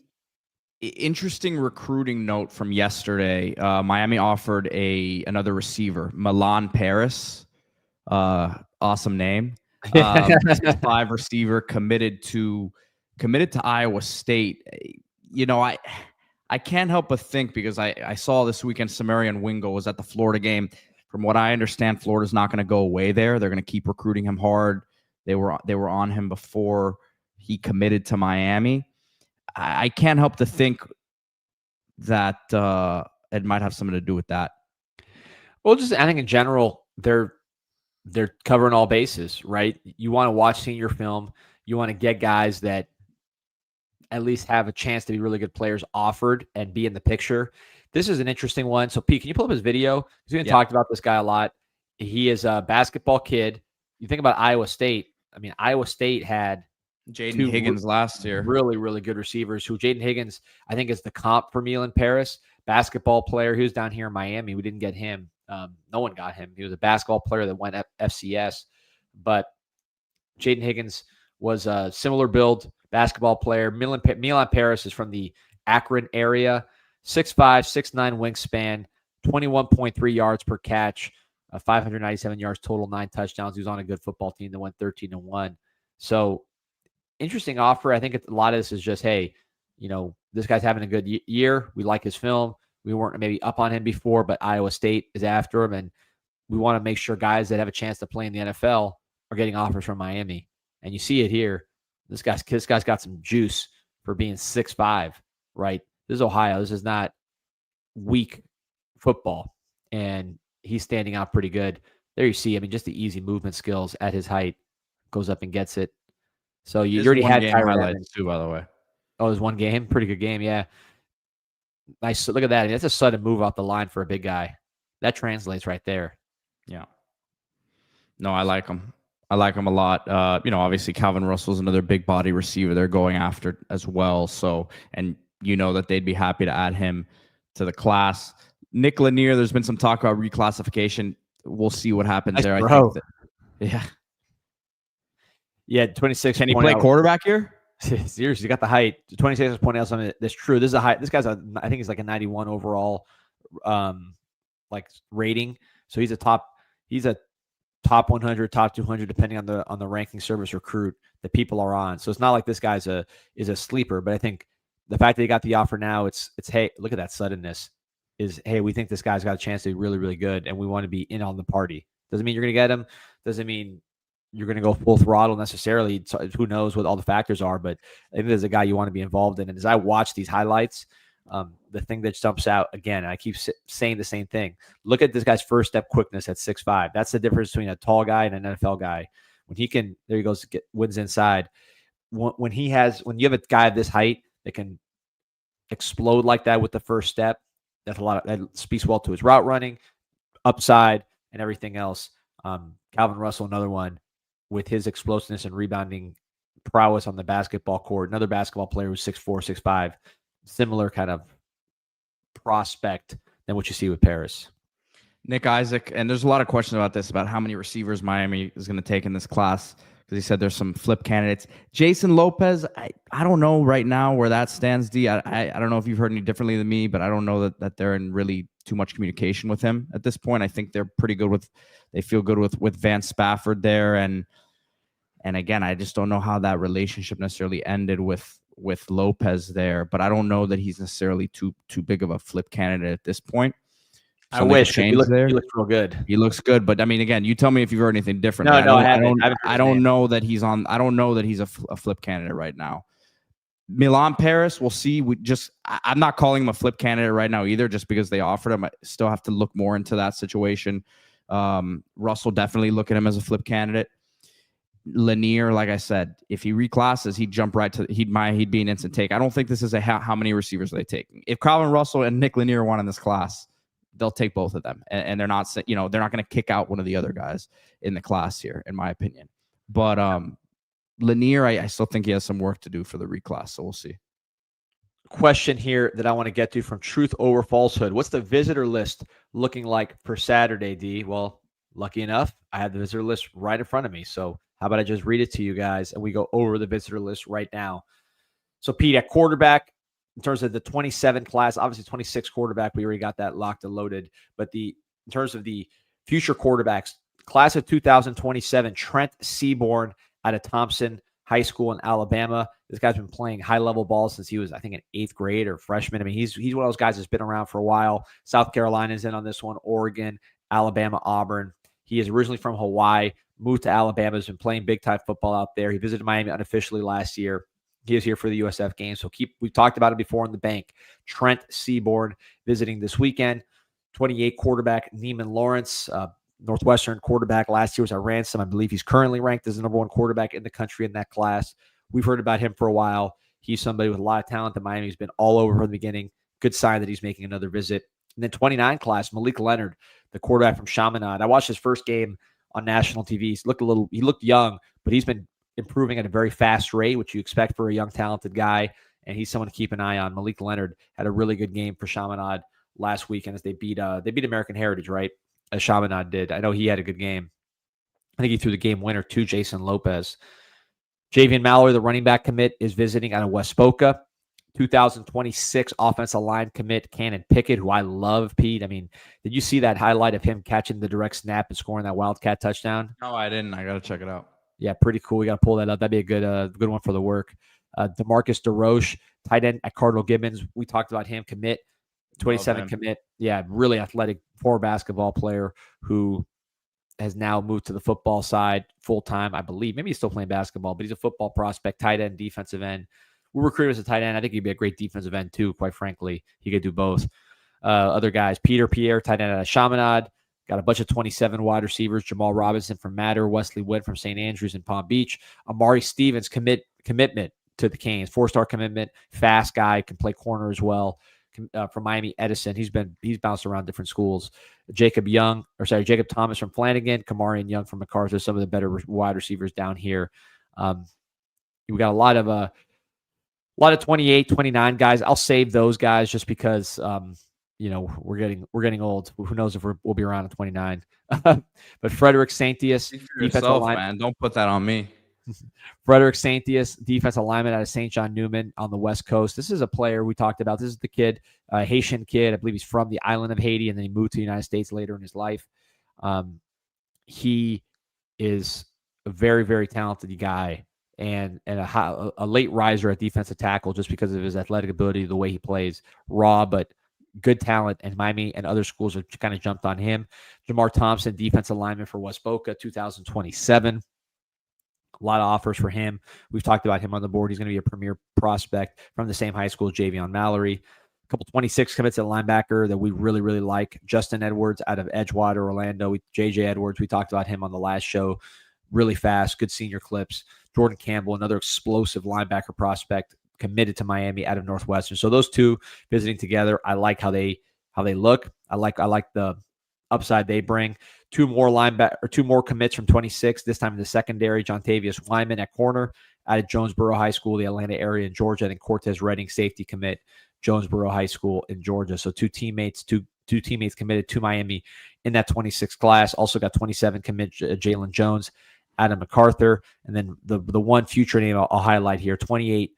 Interesting recruiting note from yesterday. Miami offered another receiver, Milan Paris. Awesome name. 5 receiver committed to Iowa State. I can't help but think, because I saw this weekend Samarian Wingo was at the Florida game. From what I understand, Florida's not going to go away there. They're going to keep recruiting him hard. They were on him before he committed to Miami. I can't help to think that it might have something to do with that.
Well, I think in general, they're covering all bases, right? You want to watch senior film. You want to get guys that at least have a chance to be really good players offered and be in the picture. This is an interesting one. So, Pete, can you pull up his video? Because we talked about this guy a lot. He is a basketball kid. You think about Iowa State. I mean, Iowa State had
Jaden Higgins last year.
Really, really good receivers. Who Jaden Higgins, I think, is the comp for Milan Paris. basketball player. He was down here in Miami. We didn't get him. No one got him. He was a basketball player that went FCS. But Jaden Higgins was a similar build basketball player. Milan Paris is from the Akron area. 6'5", 6'9" wingspan, 21.3 yards per catch, 597 yards total, 9 touchdowns. He was on a good football team that went 13-1. So interesting offer. I think a lot of this is just, hey, this guy's having a good year. We like his film. We weren't maybe up on him before, but Iowa State is after him, and we want to make sure guys that have a chance to play in the NFL are getting offers from Miami. And you see it here. This guy's got some juice for being 6'5", right? This is Ohio. This is not weak football, and he's standing out pretty good. There you see, just the easy movement skills at his height. Goes up and gets it. So you already had
highlights too, by the way.
Oh, there's one game. Pretty good game, yeah. Nice. Look at that. That's a sudden move off the line for a big guy. That translates right there.
Yeah. No, I like him. I like him a lot. Obviously Calvin Russell's another big body receiver they're going after as well. So, and that they'd be happy to add him to the class. Nick Lanier, there's been some talk about reclassification. We'll see what happens there.
Bro.
I think
Yeah, 26.
Can he play quarterback here?
Seriously, you got the height. 26.8 something. That's true. This is a height. This guy's I think he's like a 91 overall rating. So he's a top 100, top 200, depending on the ranking service recruit that people are on. So it's not like this guy's is a sleeper, but I think the fact that he got the offer now, it's hey, look at that suddenness. Hey, we think this guy's got a chance to be really, really good, and we want to be in on the party. Doesn't mean you're going to get him. Doesn't mean you're going to go full throttle necessarily. So who knows what all the factors are, but I think there's a guy you want to be involved in. And as I watch these highlights, the thing that jumps out, again, I keep saying the same thing. Look at this guy's first step quickness at 6'5". That's the difference between a tall guy and an NFL guy. When he can, there he goes, wins inside. When you have a guy of this height that can explode like that with the first step, that speaks well to his route running, upside, and everything else. Calvin Russell, another one with his explosiveness and rebounding prowess on the basketball court. Another basketball player who's 6'4", 6'5", similar kind of prospect than what you see with Paris.
Nick Isaac, and there's a lot of questions about this, about how many receivers Miami is going to take in this class, because he said there's some flip candidates. Jason Lopez, I don't know right now where that stands, D. I don't know if you've heard any differently than me, but I don't know that they're in really too much communication with him at this point. I think they're pretty good they feel good with Van Spafford there. And again, I just don't know how that relationship necessarily ended with Lopez there, but I don't know that he's necessarily too big of a flip candidate at this point.
I wish. He looks real good.
He looks good, but again, you tell me if you've heard anything different.
No,
I don't know that he's on. I don't know that he's a flip candidate right now. Milan Paris, we'll see. I'm not calling him a flip candidate right now either, just because they offered him. I still have to look more into that situation. Russell, definitely look at him as a flip candidate. Lanier, like I said, if he reclasses, he'd jump right to he'd be an instant take. I don't think this is how many receivers are they taking. If Calvin Russell and Nick Lanier want in this class, they'll take both of them, and they're not they're not going to kick out one of the other guys in the class here, in my opinion. But Lanier, I still think he has some work to do for the reclass, so we'll see.
Question here that I want to get to from Truth Over Falsehood. What's the visitor list looking like for Saturday, D? Well, lucky enough, I have the visitor list right in front of me. So how about I just read it to you guys, and we go over the visitor list right now. So Pete, at quarterback, in terms of the 27 class, obviously 26 quarterback, we already got that locked and loaded. But in terms of the future quarterbacks, class of 2027, Trent Seaborn out of Thompson High School in Alabama. This guy's been playing high-level ball since he was, I think, in 8th grade or freshman. He's one of those guys that's been around for a while. South Carolina's in on this one, Oregon, Alabama, Auburn. He is originally from Hawaii, moved to Alabama, has been playing big-time football out there. He visited Miami unofficially last year. He is here for the USF game. So we've talked about it before in the bank. Trent Seaborn visiting this weekend. 28 quarterback, Neiman Lawrence, Northwestern quarterback. Last year was at Ransom. I believe he's currently ranked as the #1 quarterback in the country in that class. We've heard about him for a while. He's somebody with a lot of talent at Miami. He's been all over from the beginning. Good sign that he's making another visit. And then 29 class, Malik Leonard, the quarterback from Chaminade. I watched his first game on national TV. He looked young, but he's been improving at a very fast rate, which you expect for a young, talented guy. and he's someone to keep an eye on. Malik Leonard had a really good game for Chaminade last weekend as they beat American Heritage, right? As Chaminade did. I know he had a good game. I think he threw the game winner to Jason Lopez. Javian Mallory, the running back commit, is visiting out of West Boca. 2026 offensive line commit Cannon Pickett, who I love, Pete. I mean, did you see that highlight of him catching the direct snap and scoring that Wildcat touchdown?
No, I didn't. I got to check it out.
Yeah, pretty cool. We got to pull that up. That'd be a good one for the work. DeMarcus DeRoche, tight end at Cardinal Gibbons. We talked about him commit, 27 commit. Yeah, really athletic former basketball player who has now moved to the football side full time, I believe. Maybe he's still playing basketball, but he's a football prospect, tight end, defensive end. We recruit as a tight end. I think he'd be a great defensive end too, quite frankly. He could do both. Other guys, Peter Pierre, tight end out of Chaminade. Got a bunch of 27 wide receivers. Jamal Robinson from Matter, Wesley Wood from St. Andrews and Palm Beach. Amari Stevens commitment to the Canes, 4-star commitment, fast guy, can play corner as well. From Miami Edison, he's bounced around different schools. Jacob Thomas from Flanagan, Kamarian Young from MacArthur, some of the better wide receivers down here. We got a lot of 28, 29 guys. I'll save those guys just because we're getting old. Who knows if we'll be around at 29. But Frederick Saintius,
defensive line, man. Don't put that on me.
Frederick Saintius, defensive lineman out of St. John Newman on the West Coast. This is a player we talked about. This is the kid, Haitian kid. I believe he's from the island of Haiti, and then he moved to the United States later in his life. He is a very, very talented guy and a late riser at defensive tackle just because of his athletic ability, the way he plays. Raw, but good talent, and Miami and other schools have kind of jumped on him. Jamar Thompson, defensive lineman for West Boca, 2027. A lot of offers for him. We've talked about him on the board. He's going to be a premier prospect from the same high school as Javion Mallory. A couple 26 commits at linebacker that we really, really like. Justin Edwards out of Edgewater, Orlando. JJ Edwards, we talked about him on the last show. Really fast, good senior clips. Jordan Campbell, another explosive linebacker prospect, committed to Miami out of Northwestern. So those two visiting together, I like how they look. I like the upside they bring. Two more commits from 26, this time in the secondary. Jontavius Wyman at corner out of Jonesboro High School, the Atlanta area in Georgia. And Cortez Redding, safety commit, Jonesboro High School in Georgia. So two teammates committed to Miami in that 26 class. Also got 27 commit Jalen Jones out of MacArthur. And then the one future name I'll highlight here, 28,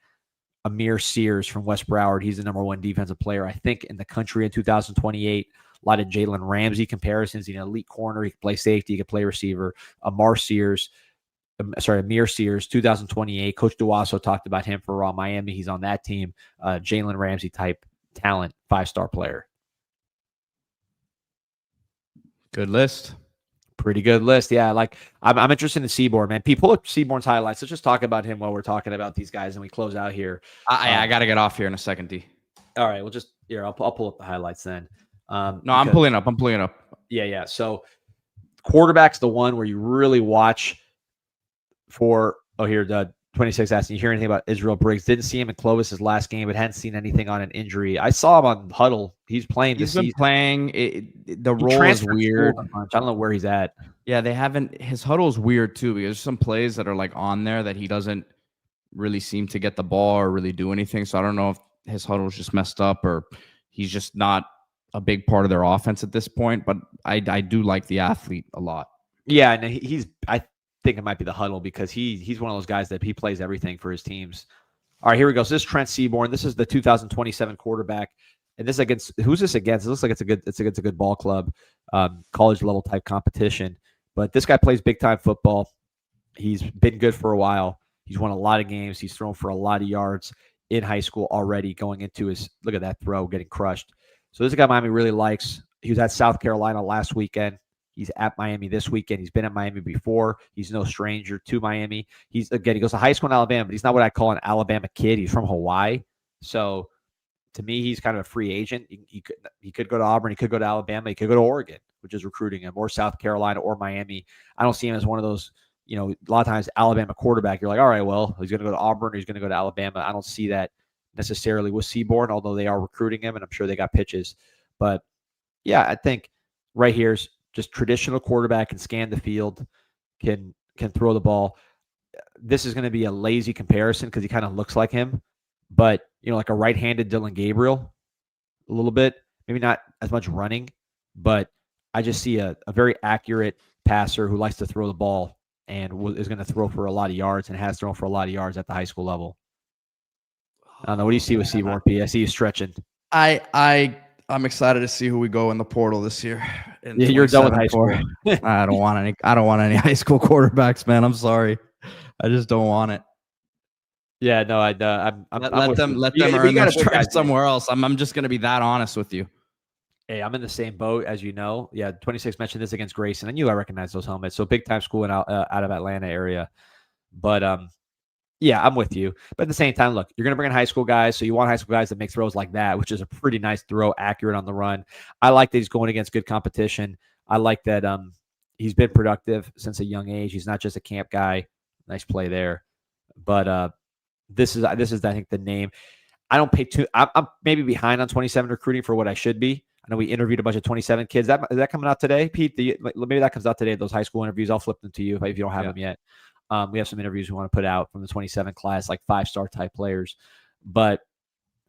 Amir Sears from West Broward. He's the number one defensive player, I think, in the country in 2028. A lot of Jalen Ramsey comparisons. He's an elite corner. He can play safety. He can play receiver. Amir Sears, 2028. Coach Duaso talked about him for Raw Miami. He's on that team. Jalen Ramsey type talent, 5-star player.
Good list.
Pretty good list. Yeah, I'm interested in Seaborn, man. People, pull up Seaborn's highlights. Let's just talk about him while we're talking about these guys and we close out here.
I got to get off here in a second, D.
All right, I'll pull up the highlights then.
I'm pulling up.
Yeah. So quarterback's the one where you really watch for. Oh, here, 26 asking, you hear anything about Israel Briggs? Didn't see him in Clovis's last game, but hadn't seen anything on an injury. I saw him on Huddle. He's playing this season.
He's been playing. The role is weird.
I don't know where he's at.
Yeah, his Huddle is weird too, because there's some plays that are like on there that he doesn't really seem to get the ball or really do anything. So I don't know if his Huddle is just messed up or he's just not a big part of their offense at this point, but I do like the athlete a lot.
Yeah, and I think it might be the Huddle because he's one of those guys that he plays everything for his teams. All right, here we go. So this is Trent Seaborn. This is the 2027 quarterback, and this against who's this against? It looks like it's a good ball club, college level type competition. But this guy plays big time football. He's been good for a while. He's won a lot of games. He's thrown for a lot of yards in high school already. Going into his look at that throw getting crushed. So this is a guy Miami really likes. He was at South Carolina last weekend. He's at Miami this weekend. He's been at Miami before. He's no stranger to Miami. He goes to high school in Alabama, but he's not what I call an Alabama kid. He's from Hawaii. So to me, he's kind of a free agent. He could go to Auburn. He could go to Alabama. He could go to Oregon, which is recruiting him, or South Carolina or Miami. I don't see him as one of those, a lot of times Alabama quarterback. You're like, all right, well, he's going to go to Auburn or he's going to go to Alabama. I don't see that necessarily with Seaborn, although they are recruiting him, and I'm sure they got pitches. But, yeah, I think right here's just traditional quarterback, can scan the field, can throw the ball. This is going to be a lazy comparison because he kind of looks like him, but like a right-handed Dylan Gabriel, a little bit, maybe not as much running, but I just see a very accurate passer who likes to throw the ball and is going to throw for a lot of yards and has thrown for a lot of yards at the high school level. I don't know. What do you see with Seaborn P? I see you stretching.
I'm excited to see who we go in the portal this year.
Yeah, you're done with high school.
I don't want any high school quarterbacks, man. I'm sorry. I just don't want it.
Yeah, no, I'm
let them earn their stripes somewhere else. I'm just gonna be that honest with you.
Hey, I'm in the same boat as you know. Yeah, 26 mentioned this against Grayson. I knew I recognized those helmets. So big time school out of Atlanta area. But yeah, I'm with you. But at the same time, look, you're gonna bring in high school guys, so you want high school guys that make throws like that, which is a pretty nice throw, accurate on the run. I like that he's going against good competition. I like that he's been productive since a young age. He's not just a camp guy. Nice play there. But this is I think the name. I don't pay too. I'm maybe behind on 27 recruiting for what I should be. I know we interviewed a bunch of 27 kids. Is that coming out today, Pete? Maybe that comes out today. Those high school interviews. I'll flip them to you if you don't have them yet. We have some interviews we want to put out from the 27 class, like 5-star type players. But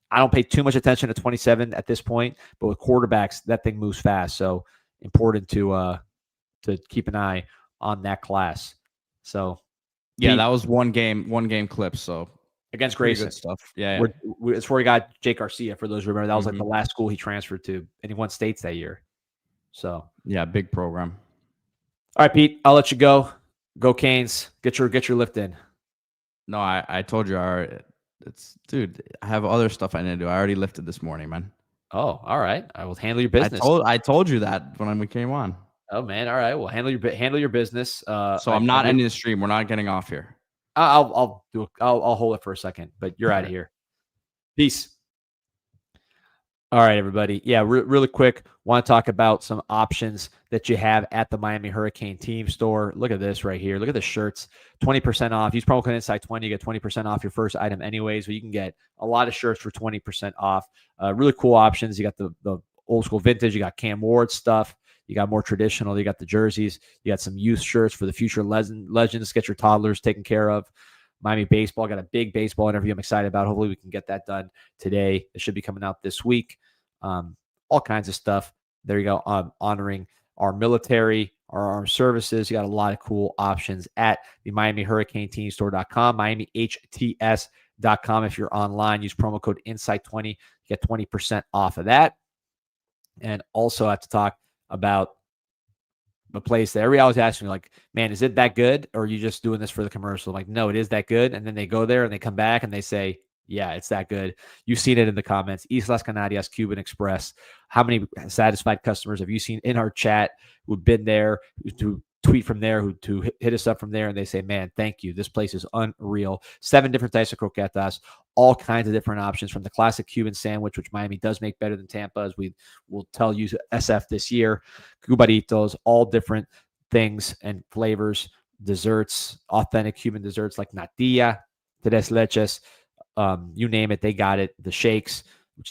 I don't pay too much attention to 27 at this point. But with quarterbacks, that thing moves fast. So important to keep an eye on that class. So
yeah, Pete, that was one game clip. So
against Grayson
stuff. Yeah.
It's where he got Jake Garcia, for those who remember. That was like the last school he transferred to, and he won states that year. So
yeah, big program.
All right, Pete, I'll let you go. Go Canes. Get your lift in.
No, I told you already. Dude, I have other stuff I need to do. I already lifted this morning, man.
Oh, all right. I will handle your business.
I told you that when we came on.
Oh man, all right. Well, handle your business.
So I'm not ending the stream. We're not getting off here.
I'll hold it for a second, but you're out of here. Peace. All right, everybody. Yeah, really quick. Want to talk about some options that you have at the Miami Hurricane team store. Look at this right here. Look at the shirts. 20% off. Use promo code INSIGHT20. You get 20% off your first item anyways. So you can get a lot of shirts for 20% off. Really cool options. You got the old school vintage. You got Cam Ward stuff. You got more traditional. You got the jerseys. You got some youth shirts for the future legends. Get your toddlers taken care of. Miami baseball. Got a big baseball interview I'm excited about. Hopefully we can get that done today. It should be coming out this week. All kinds of stuff. There you go. Honoring our military, our armed services. You got a lot of cool options at the Miami Hurricane Team Store.com, Miami HTS.com. If you're online, use promo code INSIGHT20. Get 20% off of that. And also I have to talk about the place that everybody always asks me, like, man, is it that good? Or are you just doing this for the commercial? I'm like, no, it is that good. And then they go there and they come back and they say, yeah, it's that good. You've seen it in the comments. Islas Canarias Cuban Express. How many satisfied customers have you seen in our chat who've been there, who tweet from there, who hit us up from there, and they say, man, thank you. This place is unreal. 7 different types of croquetas, all kinds of different options, from the classic Cuban sandwich, which Miami does make better than Tampa, as we will tell you SF this year. Cubaritos, all different things and flavors, desserts, authentic Cuban desserts like natilla, tres leches, you name it, they got it. The shakes,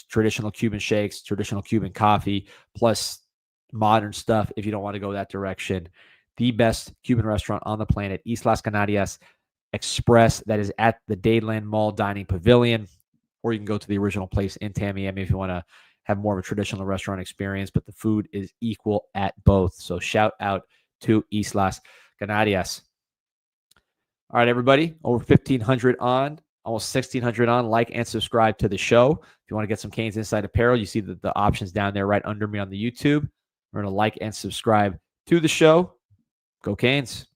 traditional Cuban shakes, traditional Cuban coffee, plus modern stuff if you don't want to go that direction. The best Cuban restaurant on the planet, Islas Canarias Express, that is at the Dadeland Mall Dining Pavilion, or you can go to the original place in Miami if you want to have more of a traditional restaurant experience, but the food is equal at both. So shout out to Islas Canarias. All right, everybody, over 1,500 on. Almost 1,600 on. Like and subscribe to the show. If you want to get some Canes Inside Apparel, you see the options down there right under me on the YouTube. We're going to like and subscribe to the show. Go Canes.